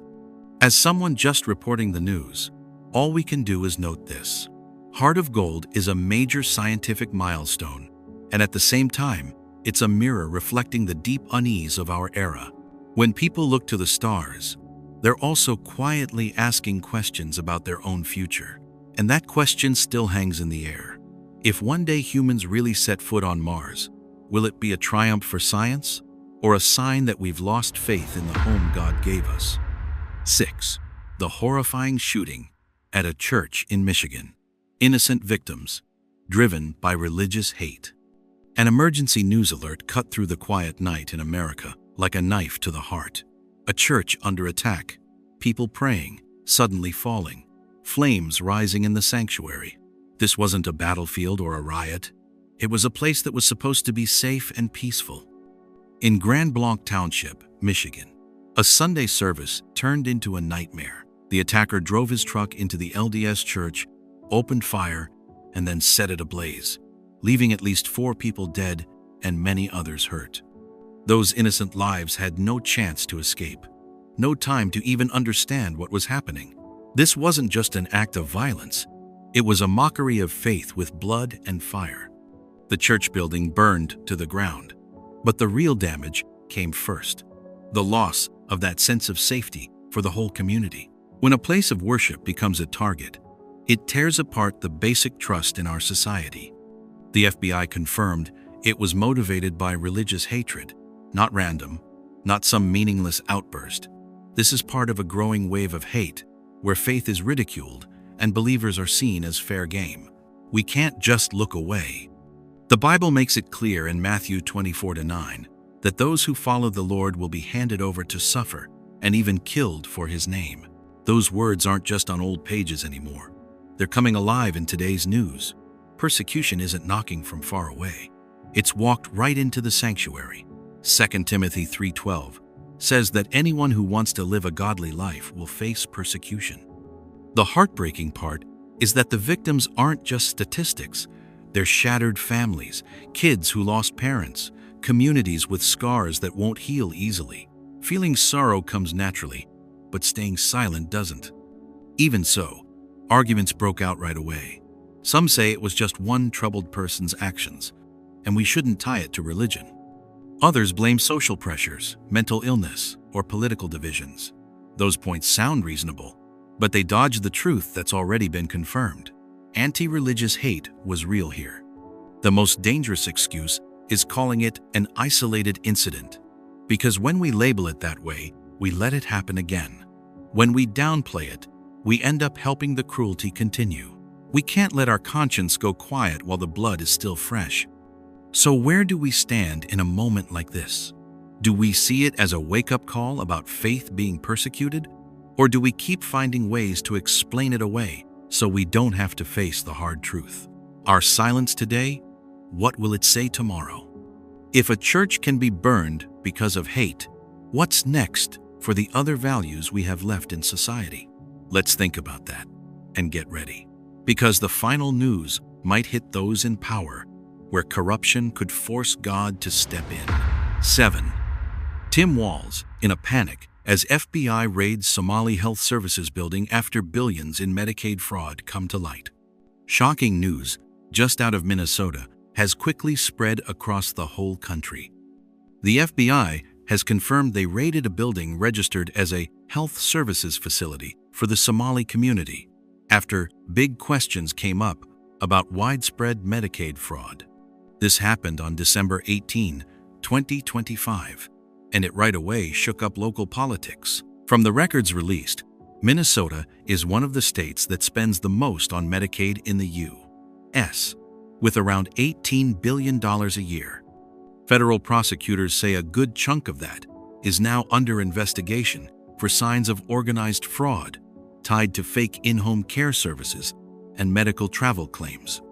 As someone just reporting the news, all we can do is note this. Heart of Gold is a major scientific milestone, and at the same time, it's a mirror reflecting the deep unease of our era. When people look to the stars, they're also quietly asking questions about their own future, and that question still hangs in the air. If one day humans really set foot on Mars, will it be a triumph for science or a sign that we've lost faith in the home God gave us? 6. The horrifying shooting at a church in Michigan. Innocent victims, driven by religious hate. An emergency news alert cut through the quiet night in America like a knife to the heart. A church under attack, people praying, suddenly falling, flames rising in the sanctuary. This wasn't a battlefield or a riot. It was a place that was supposed to be safe and peaceful. In Grand Blanc Township, Michigan, a Sunday service turned into a nightmare. The attacker drove his truck into the LDS church, opened fire, and then set it ablaze, leaving at least 4 people dead and many others hurt. Those innocent lives had no chance to escape, no time to even understand what was happening. This wasn't just an act of violence. It was a mockery of faith with blood and fire. The church building burned to the ground, but the real damage came first. The loss of that sense of safety for the whole community. When a place of worship becomes a target, it tears apart the basic trust in our society. The FBI confirmed it was motivated by religious hatred, not random, not some meaningless outburst. This is part of a growing wave of hate, where faith is ridiculed and believers are seen as fair game. We can't just look away. The Bible makes it clear in Matthew 24:9 that those who follow the Lord will be handed over to suffer and even killed for his name. Those words aren't just on old pages anymore. They're coming alive in today's news. Persecution isn't knocking from far away. It's walked right into the sanctuary. 2 Timothy 3:12 says that anyone who wants to live a godly life will face persecution. The heartbreaking part is that the victims aren't just statistics. They're shattered families, kids who lost parents, communities with scars that won't heal easily. Feeling sorrow comes naturally, but staying silent doesn't. Even so, arguments broke out right away. Some say it was just one troubled person's actions, and we shouldn't tie it to religion. Others blame social pressures, mental illness, or political divisions. Those points sound reasonable, but they dodge the truth that's already been confirmed. Anti-religious hate was real here. The most dangerous excuse is calling it an isolated incident, because when we label it that way, we let it happen again. When we downplay it, we end up helping the cruelty continue. We can't let our conscience go quiet while the blood is still fresh. So where do we stand in a moment like this? Do we see it as a wake-up call about faith being persecuted? Or do we keep finding ways to explain it away so we don't have to face the hard truth? Our silence today, what will it say tomorrow? If a church can be burned because of hate, what's next for the other values we have left in society? Let's think about that and get ready, because the final news might hit those in power where corruption could force God to step in. 7. Tim Walz, in a panic as FBI raids Somali Health Services building after billions in Medicaid fraud come to light. Shocking news, just out of Minnesota, has quickly spread across the whole country. The FBI has confirmed they raided a building registered as a health services facility for the Somali community after big questions came up about widespread Medicaid fraud. This happened on December 18, 2025, and it right away shook up local politics. From the records released, Minnesota is one of the states that spends the most on Medicaid in the U.S., with around $18 billion a year. Federal prosecutors say a good chunk of that is now under investigation for signs of organized fraud tied to fake in-home care services and medical travel claims.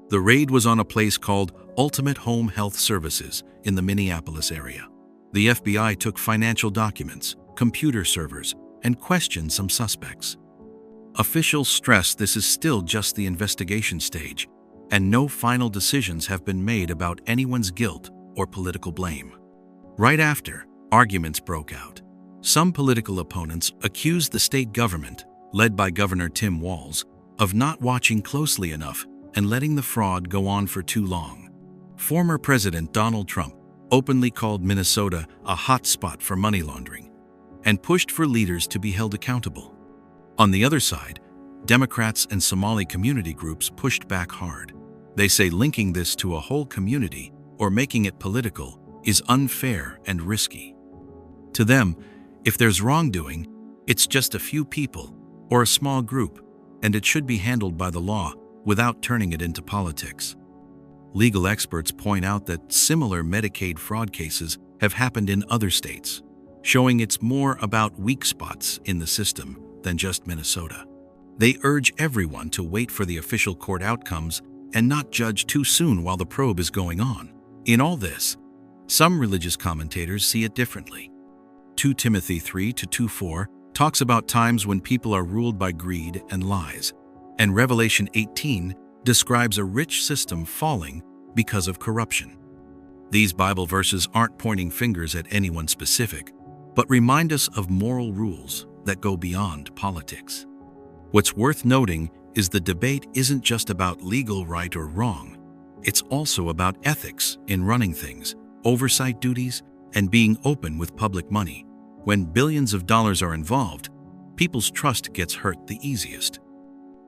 The raid was on a place called Ultimate Home Health Services in the Minneapolis area. The FBI took financial documents, computer servers, and questioned some suspects. Officials stress this is still just the investigation stage, and no final decisions have been made about anyone's guilt or political blame. Right after, arguments broke out. Some political opponents accused the state government, led by Governor Tim Walz, of not watching closely enough and letting the fraud go on for too long. Former President Donald Trump openly called Minnesota a hot spot for money laundering and pushed for leaders to be held accountable. On the other side, Democrats and Somali community groups pushed back hard. They say linking this to a whole community or making it political is unfair and risky. To them, if there's wrongdoing, it's just a few people or a small group, and it should be handled by the law without turning it into politics. Legal experts point out that similar Medicaid fraud cases have happened in other states, showing it's more about weak spots in the system than just Minnesota. They urge everyone to wait for the official court outcomes and not judge too soon while the probe is going on. In all this, some religious commentators see it differently. 2 Timothy 3-2:4 talks about times when people are ruled by greed and lies, and Revelation 18 describes a rich system falling because of corruption. These Bible verses aren't pointing fingers at anyone specific, but remind us of moral rules that go beyond politics. What's worth noting is the debate isn't just about legal right or wrong. It's also about ethics in running things, oversight duties, and being open with public money. When billions of dollars are involved, people's trust gets hurt the easiest.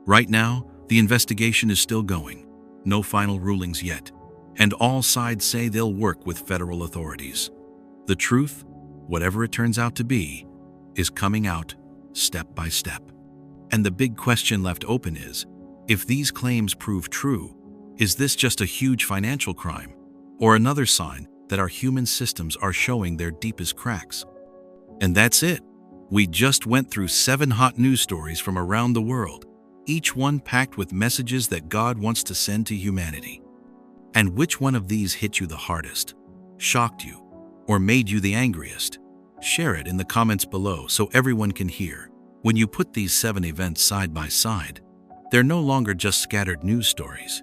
Right now, the investigation is still going. No final rulings yet, and all sides say they'll work with federal authorities. The truth, whatever it turns out to be, is coming out step by step. And the big question left open is, if these claims prove true, is this just a huge financial crime, or another sign that our human systems are showing their deepest cracks? And that's it. We just went through 7 hot news stories from around the world, each one packed with messages that God wants to send to humanity. And which one of these hit you the hardest, shocked you, or made you the angriest? Share it in the comments below so everyone can hear. When you put these 7 events side by side, they're no longer just scattered news stories.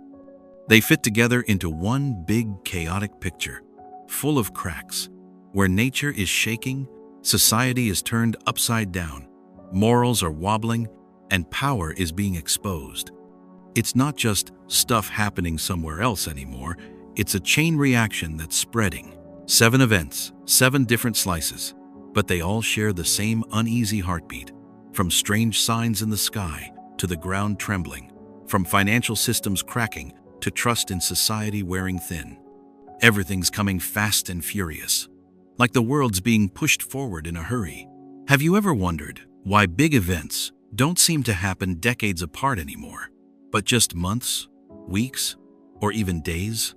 They fit together into one big chaotic picture, full of cracks, where nature is shaking, society is turned upside down, morals are wobbling, and power is being exposed. It's not just stuff happening somewhere else anymore, it's a chain reaction that's spreading. 7 events, 7 different slices, but they all share the same uneasy heartbeat. From strange signs in the sky to the ground trembling, from financial systems cracking to trust in society wearing thin. Everything's coming fast and furious, like the world's being pushed forward in a hurry. Have you ever wondered why big events don't seem to happen decades apart anymore, but just months, weeks, or even days?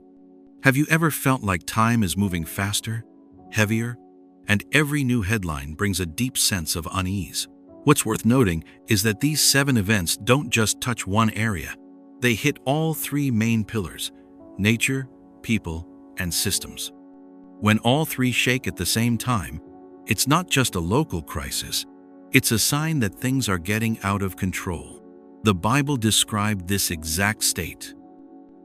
Have you ever felt like time is moving faster, heavier, and every new headline brings a deep sense of unease? What's worth noting is that these 7 events don't just touch one area. They hit all 3 main pillars: nature, people, and systems. When all 3 shake at the same time, it's not just a local crisis, it's a sign that things are getting out of control. The Bible described this exact state.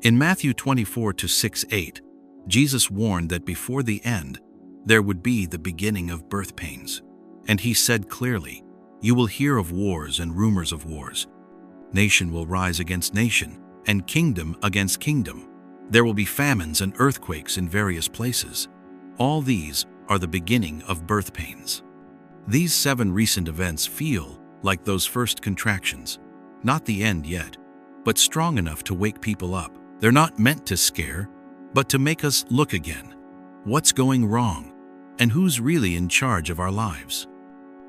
In Matthew 24:6-8, Jesus warned that before the end, there would be the beginning of birth pains. And he said clearly, "You will hear of wars and rumors of wars. Nation will rise against nation, and kingdom against kingdom. There will be famines and earthquakes in various places. All these are the beginning of birth pains." These 7 recent events feel like those first contractions. Not the end yet, but strong enough to wake people up. They're not meant to scare, but to make us look again. What's going wrong? And who's really in charge of our lives?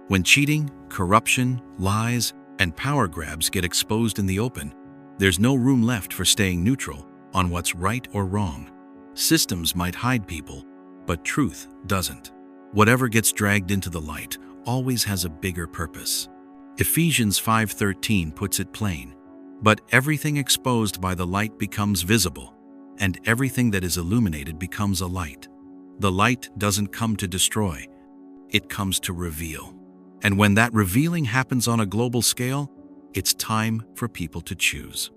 When cheating, corruption, lies, and power grabs get exposed in the open, there's no room left for staying neutral on what's right or wrong. Systems might hide people, but truth doesn't. Whatever gets dragged into the light always has a bigger purpose. Ephesians 5:13 puts it plain, "But everything exposed by the light becomes visible, and everything that is illuminated becomes a light." The light doesn't come to destroy, it comes to reveal. And when that revealing happens on a global scale, it's time for people to choose.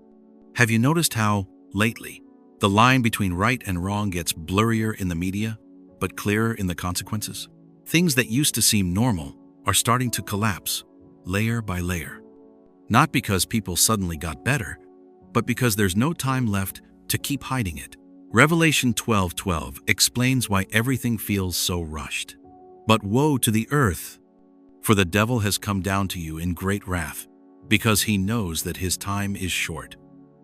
Have you noticed how, lately, the line between right and wrong gets blurrier in the media, but clearer in the consequences? Things that used to seem normal are starting to collapse, layer by layer. Not because people suddenly got better, but because there's no time left to keep hiding it. Revelation 12:12 explains why everything feels so rushed. "But woe to the earth, for the devil has come down to you in great wrath, because he knows that his time is short."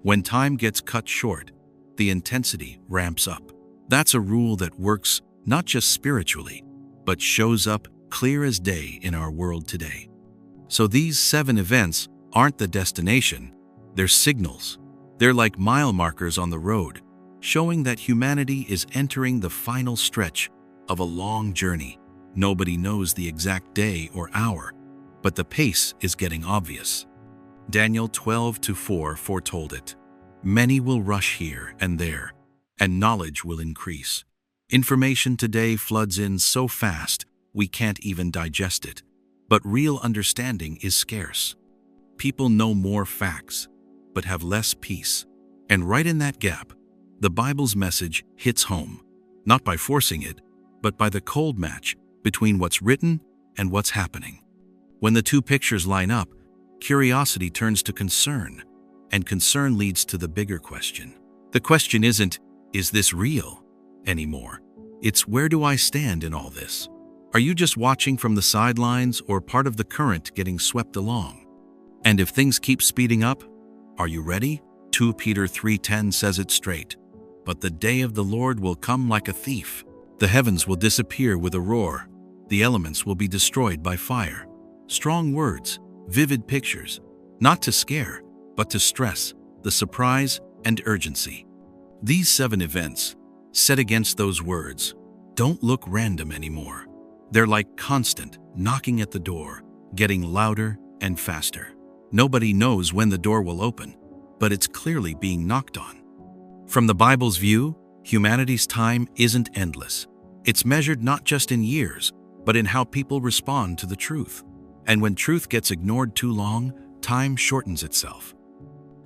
When time gets cut short, the intensity ramps up. That's a rule that works not just spiritually, but shows up clear as day in our world today. So these 7 events aren't the destination, they're signals. They're like mile markers on the road, showing that humanity is entering the final stretch of a long journey. Nobody knows the exact day or hour, but the pace is getting obvious. Daniel 12:4 foretold it. "Many will rush here and there, and knowledge will increase." Information today floods in so fast we can't even digest it, but real understanding is scarce. People know more facts, but have less peace. And right in that gap, the Bible's message hits home, not by forcing it, but by the cold match between what's written and what's happening. When the 2 pictures line up, curiosity turns to concern, and concern leads to the bigger question. The question isn't, "Is this real?" anymore. It's, "Where do I stand in all this?" Are you just watching from the sidelines or part of the current getting swept along? And if things keep speeding up, are you ready? 2 Peter 3:10 says it straight. "But the day of the Lord will come like a thief. The heavens will disappear with a roar. The elements will be destroyed by fire." Strong words, vivid pictures, not to scare, but to stress the surprise and urgency. These 7 events, set against those words, don't look random anymore. They're like constant knocking at the door, getting louder and faster. Nobody knows when the door will open, but it's clearly being knocked on. From the Bible's view, humanity's time isn't endless. It's measured not just in years, but in how people respond to the truth. And when truth gets ignored too long, time shortens itself.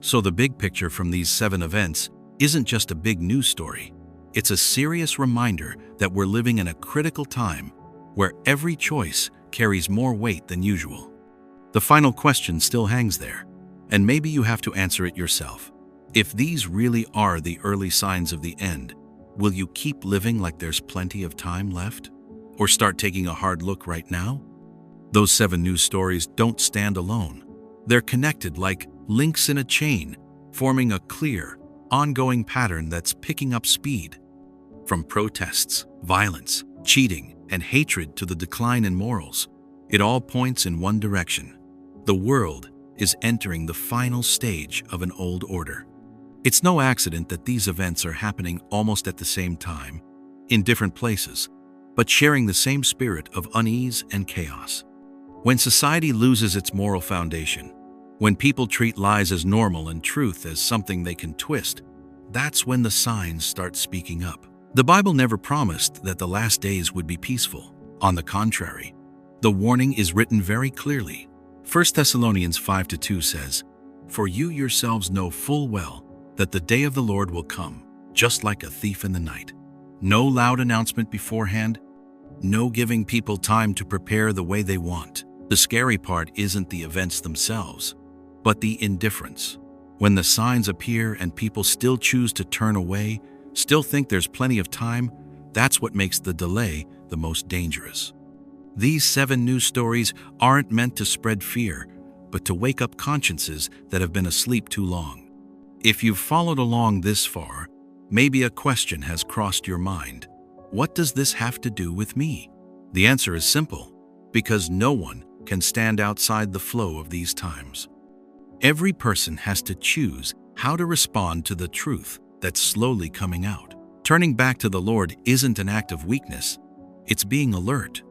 So the big picture from these 7 events isn't just a big news story. It's a serious reminder that we're living in a critical time where every choice carries more weight than usual. The final question still hangs there, and maybe you have to answer it yourself. If these really are the early signs of the end, will you keep living like there's plenty of time left? Or start taking a hard look right now? Those 7 news stories don't stand alone. They're connected like links in a chain, forming a clear, ongoing pattern that's picking up speed. From protests, violence, cheating, and hatred to the decline in morals, it all points in one direction. The world is entering the final stage of an old order. It's no accident that these events are happening almost at the same time, in different places, but sharing the same spirit of unease and chaos. When society loses its moral foundation, when people treat lies as normal and truth as something they can twist, that's when the signs start speaking up. The Bible never promised that the last days would be peaceful. On the contrary, the warning is written very clearly. 1 Thessalonians 5:2 says, "For you yourselves know full well that the day of the Lord will come, just like a thief in the night. No loud announcement beforehand, No giving people time to prepare the way they want. The scary part isn't the events themselves, but the indifference. When the signs appear and people still choose to turn away, still think there's plenty of time, that's what makes the delay the most dangerous. These 7 news stories aren't meant to spread fear, but to wake up consciences that have been asleep too long. If you've followed along this far, maybe a question has crossed your mind. What does this have to do with me? The answer is simple: because no one can stand outside the flow of these times. Every person has to choose how to respond to the truth that's slowly coming out. Turning back to the Lord isn't an act of weakness, it's being alert.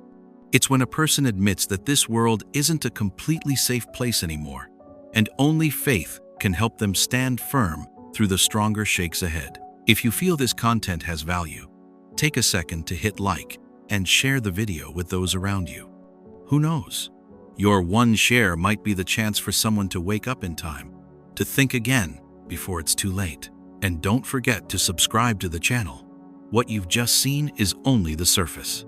It's when a person admits that this world isn't a completely safe place anymore, and only faith can help them stand firm through the stronger shakes ahead. If you feel this content has value, take a second to hit like and share the video with those around you. Who knows? Your one share might be the chance for someone to wake up in time, to think again before it's too late. And don't forget to subscribe to the channel. What you've just seen is only the surface.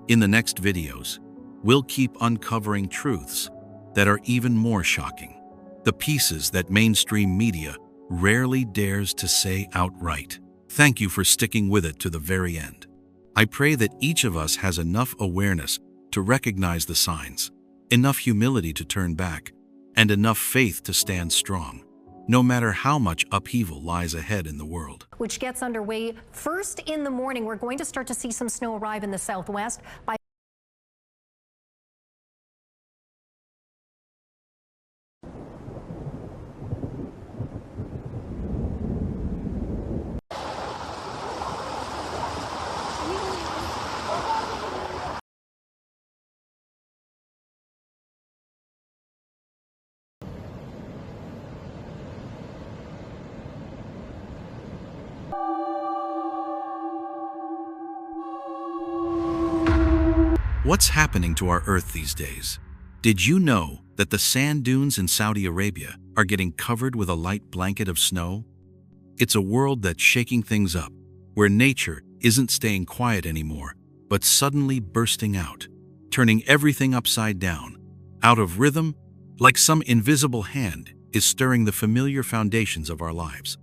In the next videos, we'll keep uncovering truths that are even more shocking. The pieces that mainstream media rarely dares to say outright. Thank you for sticking with it to the very end. I pray that each of us has enough awareness to recognize the signs, enough humility to turn back, and enough faith to stand strong, no matter how much upheaval lies ahead in the world. Which gets underway first in the morning. We're going to start to see some snow arrive in the southwest by What's happening to our Earth these days? Did you know that the sand dunes in Saudi Arabia are getting covered with a light blanket of snow? It's a world that's shaking things up, where nature isn't staying quiet anymore, but suddenly bursting out, turning everything upside down, out of rhythm, like some invisible hand is stirring the familiar foundations of our lives.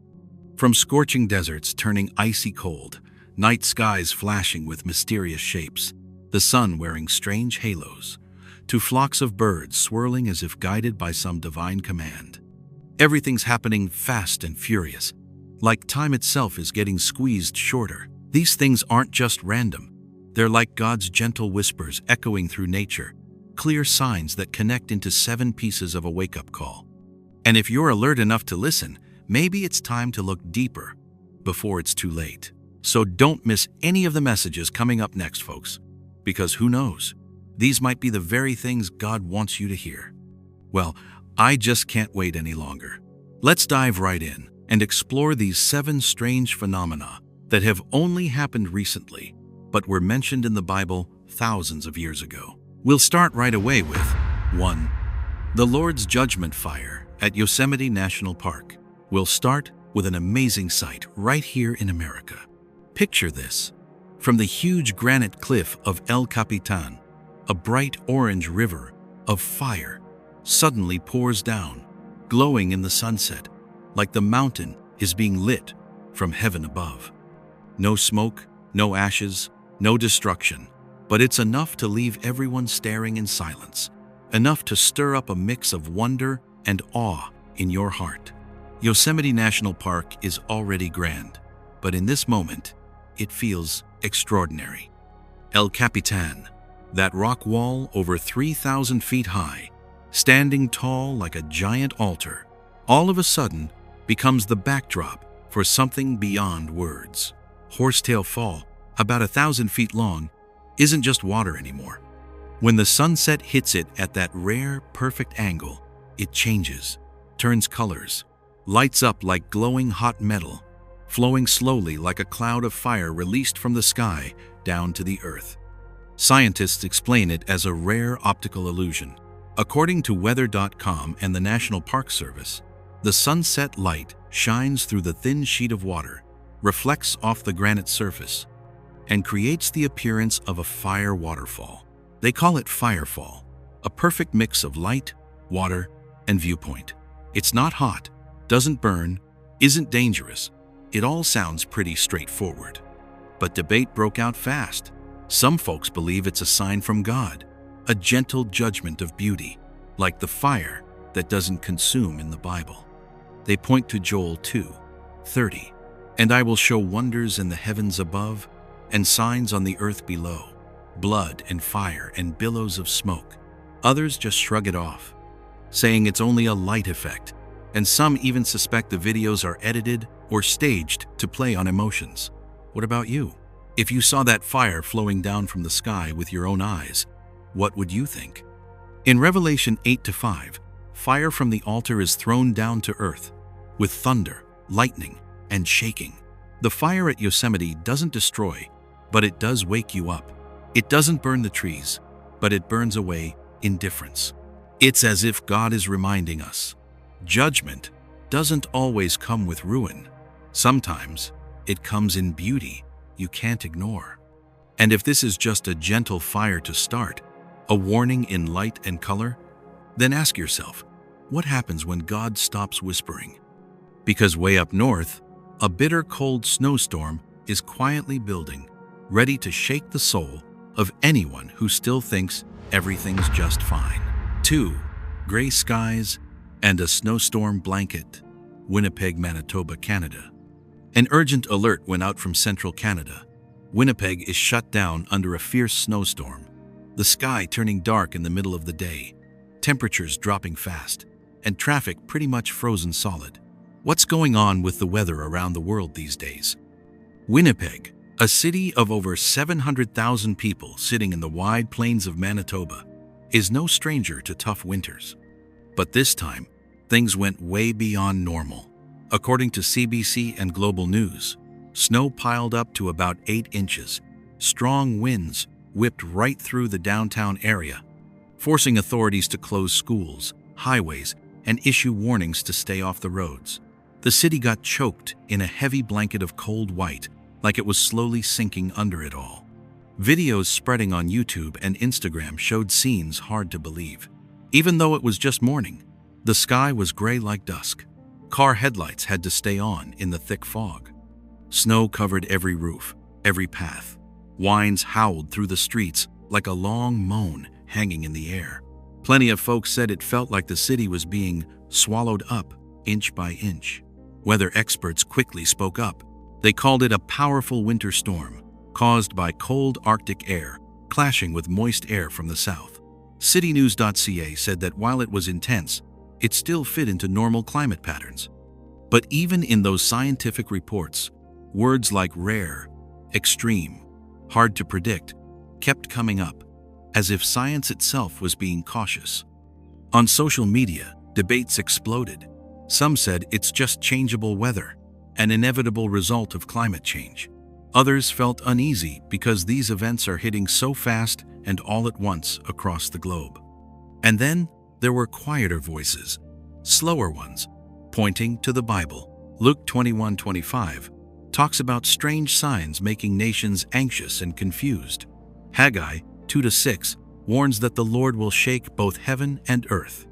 From scorching deserts turning icy cold, night skies flashing with mysterious shapes, the sun wearing strange halos, to flocks of birds swirling as if guided by some divine command. Everything's happening fast and furious, like time itself is getting squeezed shorter. These things aren't just random. They're like God's gentle whispers echoing through nature, clear signs that connect into 7 pieces of a wake-up call. And if you're alert enough to listen, maybe it's time to look deeper before it's too late. So don't miss any of the messages coming up next, folks. Because who knows, these might be the very things God wants you to hear. Well, I just can't wait any longer. Let's dive right in and explore these 7 strange phenomena that have only happened recently, but were mentioned in the Bible thousands of years ago. We'll start right away with 1. The Lord's Judgment Fire at Yosemite National Park. We'll start with an amazing sight right here in America. Picture this. From the huge granite cliff of El Capitan, a bright orange river of fire suddenly pours down, glowing in the sunset, like the mountain is being lit from heaven above. No smoke, no ashes, no destruction, but it's enough to leave everyone staring in silence, enough to stir up a mix of wonder and awe in your heart. Yosemite National Park is already grand, but in this moment, it feels extraordinary. El Capitan, that rock wall over 3,000 feet high, standing tall like a giant altar, all of a sudden becomes the backdrop for something beyond words. Horsetail Fall, about 1,000 feet long, isn't just water anymore. When the sunset hits it at that rare, perfect angle, it changes, turns colors, lights up like glowing hot metal, flowing slowly like a cloud of fire released from the sky down to the earth. Scientists explain it as a rare optical illusion. According to weather.com and the National Park Service, the sunset light shines through the thin sheet of water, reflects off the granite surface, and creates the appearance of a fire waterfall. They call it firefall, a perfect mix of light, water, and viewpoint. It's not hot, doesn't burn, isn't dangerous. It all sounds pretty straightforward. But debate broke out fast. Some folks believe it's a sign from God, a gentle judgment of beauty, like the fire that doesn't consume in the Bible. They point to Joel 2:30, "And I will show wonders in the heavens above and signs on the earth below, blood and fire and billows of smoke." Others just shrug it off, saying it's only a light effect, and some even suspect the videos are edited or staged to play on emotions. What about you? If you saw that fire flowing down from the sky with your own eyes, what would you think? In Revelation 8-5, fire from the altar is thrown down to earth, with thunder, lightning, and shaking. The fire at Yosemite doesn't destroy, but it does wake you up. It doesn't burn the trees, but it burns away indifference. It's as if God is reminding us, judgment doesn't always come with ruin. Sometimes it comes in beauty you can't ignore. And if this is just a gentle fire to start, a warning in light and color, then ask yourself, what happens when God stops whispering? Because way up north, a bitter cold snowstorm is quietly building, ready to shake the soul of anyone who still thinks everything's just fine. 2. Gray skies and a snowstorm blanket. Winnipeg, Manitoba, Canada. An urgent alert went out from central Canada. Winnipeg is shut down under a fierce snowstorm. The sky turning dark in the middle of the day, temperatures dropping fast, and traffic pretty much frozen solid. What's going on with the weather around the world these days? Winnipeg, a city of over 700,000 people sitting in the wide plains of Manitoba, is no stranger to tough winters. But this time, things went way beyond normal. According to CBC and Global News, snow piled up to about 8 inches. Strong winds whipped right through the downtown area, forcing authorities to close schools, highways, and issue warnings to stay off the roads. The city got choked in a heavy blanket of cold white, like it was slowly sinking under it all. Videos spreading on YouTube and Instagram showed scenes hard to believe. Even though it was just morning, the sky was gray like dusk. Car headlights had to stay on in the thick fog. Snow covered every roof, every path. Winds howled through the streets like a long moan hanging in the air. Plenty of folks said it felt like the city was being swallowed up inch by inch. Weather experts quickly spoke up. They called it a powerful winter storm, caused by cold Arctic air clashing with moist air from the south. CityNews.ca said that while it was intense, it still fit into normal climate patterns. But even in those scientific reports, words like rare, extreme, hard to predict kept coming up, as if science itself was being cautious. On social media, debates exploded. Some said it's just changeable weather, an inevitable result of climate change. Others felt uneasy because these events are hitting so fast and all at once across the globe. And then there were quieter voices, slower ones, pointing to the Bible. Luke 21:25 talks about strange signs making nations anxious and confused. Haggai 2-6 warns that the Lord will shake both heaven and earth.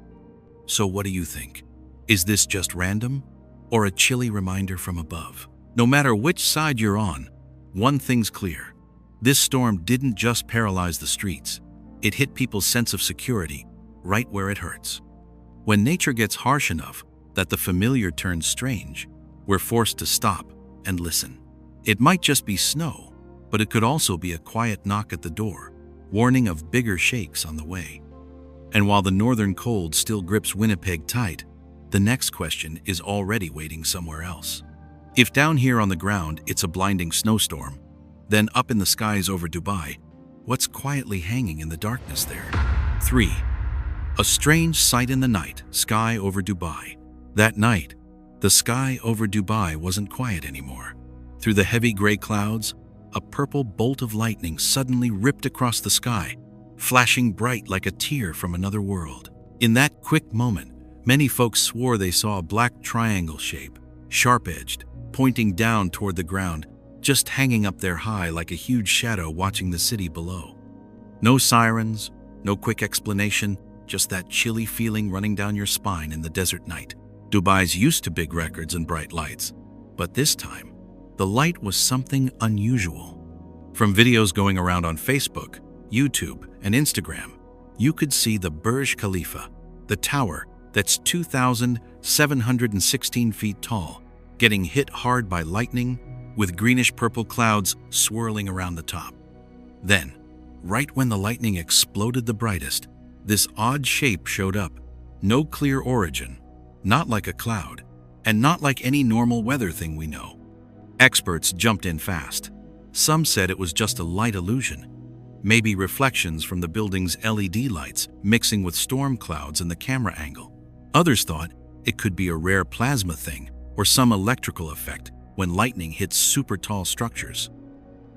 So what do you think? Is this just random or a chilly reminder from above? No matter which side you're on, one thing's clear. This storm didn't just paralyze the streets. It hit people's sense of security right where it hurts. When nature gets harsh enough that the familiar turns strange, we're forced to stop and listen. It might just be snow, but it could also be a quiet knock at the door, warning of bigger shakes on the way. And while the northern cold still grips Winnipeg tight, the next question is already waiting somewhere else. If down here on the ground it's a blinding snowstorm, then up in the skies over Dubai, what's quietly hanging in the darkness there? 3. A strange sight in the night sky over Dubai. That night, the sky over Dubai wasn't quiet anymore. Through the heavy gray clouds, a purple bolt of lightning suddenly ripped across the sky, flashing bright like a tear from another world. In that quick moment, many folks swore they saw a black triangle shape, sharp-edged, pointing down toward the ground, just hanging up there high like a huge shadow watching the city below. No sirens, no quick explanation, just that chilly feeling running down your spine in the desert night. Dubai's used to big records and bright lights, but this time, the light was something unusual. From videos going around on Facebook, YouTube, and Instagram, you could see the Burj Khalifa, the tower that's 2,716 feet tall, getting hit hard by lightning, with greenish-purple clouds swirling around the top. Then, right when the lightning exploded the brightest, this odd shape showed up. No clear origin, not like a cloud, and not like any normal weather thing we know. Experts jumped in fast. Some said it was just a light illusion, maybe reflections from the building's LED lights mixing with storm clouds and the camera angle. Others thought it could be a rare plasma thing or some electrical effect when lightning hits super tall structures.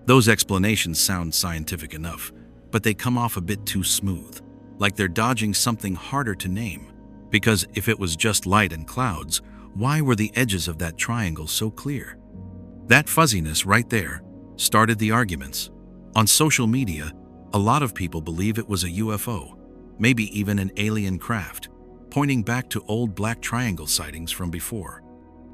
Those explanations sound scientific enough, but they come off a bit too smooth, like they're dodging something harder to name. Because if it was just light and clouds, why were the edges of that triangle so clear? That fuzziness right there started the arguments. On social media, a lot of people believe it was a UFO, maybe even an alien craft, pointing back to old black triangle sightings from before.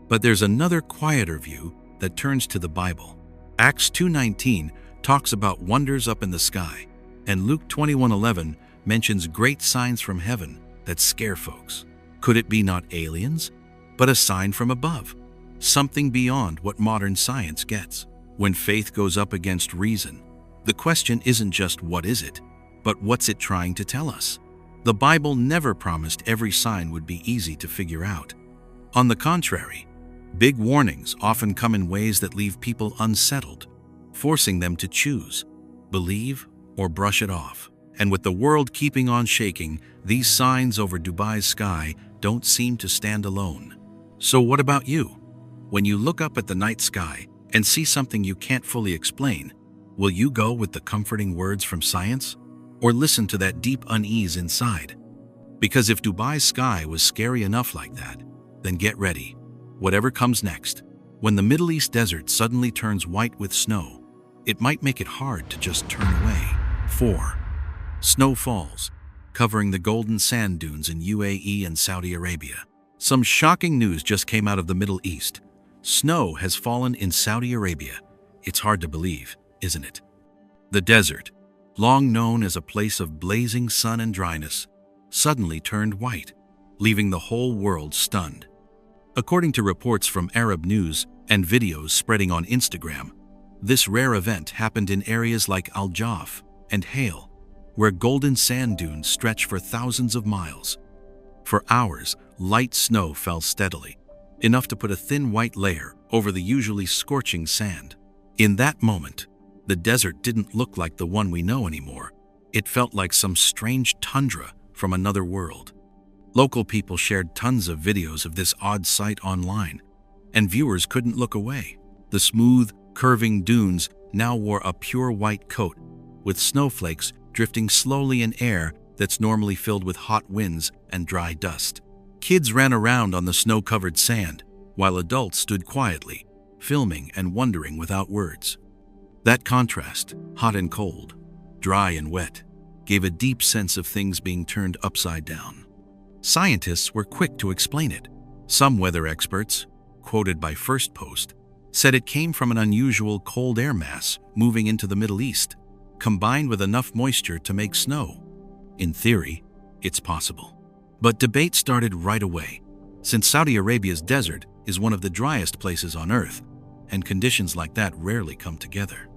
But there's another quieter view that turns to the Bible. Acts 2:19 talks about wonders up in the sky, and Luke 21:11 mentions great signs from heaven that scare folks. Could it be not aliens, but a sign from above? Something beyond what modern science gets. When faith goes up against reason, the question isn't just what is it, but what's it trying to tell us? The Bible never promised every sign would be easy to figure out. On the contrary, big warnings often come in ways that leave people unsettled, forcing them to choose, believe, or brush it off. And with the world keeping on shaking, these signs over Dubai's sky don't seem to stand alone. So what about you? When you look up at the night sky and see something you can't fully explain, will you go with the comforting words from science, or listen to that deep unease inside? Because if Dubai's sky was scary enough like that, then get ready. Whatever comes next, when the Middle East desert suddenly turns white with snow, it might make it hard to just turn away. 4. Snow falls, covering the golden sand dunes in UAE and Saudi Arabia. Some shocking news just came out of the Middle East. Snow has fallen in Saudi Arabia. It's hard to believe, isn't it? The desert, long known as a place of blazing sun and dryness, suddenly turned white, leaving the whole world stunned. According to reports from Arab news and videos spreading on Instagram, this rare event happened in areas like Al Jaf and Hale, where golden sand dunes stretch for thousands of miles. For hours, light snow fell steadily, enough to put a thin white layer over the usually scorching sand. In that moment, the desert didn't look like the one we know anymore. It felt like some strange tundra from another world. Local people shared tons of videos of this odd sight online, and viewers couldn't look away. The smooth, curving dunes now wore a pure white coat, with snowflakes drifting slowly in air that's normally filled with hot winds and dry dust. Kids ran around on the snow-covered sand, while adults stood quietly, filming and wondering without words. That contrast, hot and cold, dry and wet, gave a deep sense of things being turned upside down. Scientists were quick to explain it. Some weather experts, quoted by First Post, said it came from an unusual cold air mass moving into the Middle East, combined with enough moisture to make snow. In theory, it's possible. But debate started right away, since Saudi Arabia's desert is one of the driest places on Earth, and conditions like that rarely come together.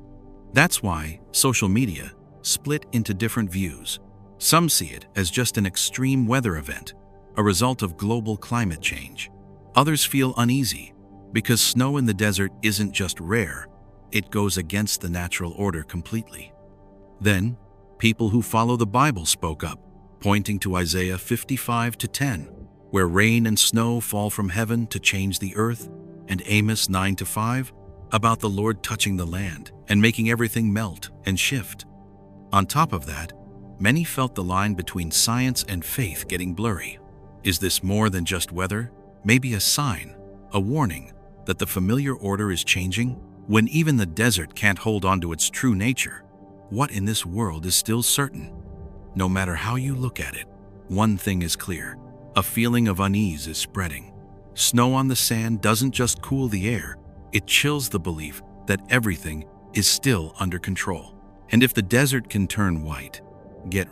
That's why social media split into different views. Some see it as just an extreme weather event, a result of global climate change. Others feel uneasy because snow in the desert isn't just rare, it goes against the natural order completely. Then, people who follow the Bible spoke up, pointing to Isaiah 55:10, where rain and snow fall from heaven to change the earth, and Amos 9:5, about the Lord touching the land and making everything melt and shift. On top of that, many felt the line between science and faith getting blurry. Is this more than just weather? Maybe a sign, a warning, that the familiar order is changing? When even the desert can't hold on to its true nature, what in this world is still certain? No matter how you look at it, one thing is clear. A feeling of unease is spreading. Snow on the sand doesn't just cool the air, it chills the belief that everything is still under control. And if the desert can turn white, get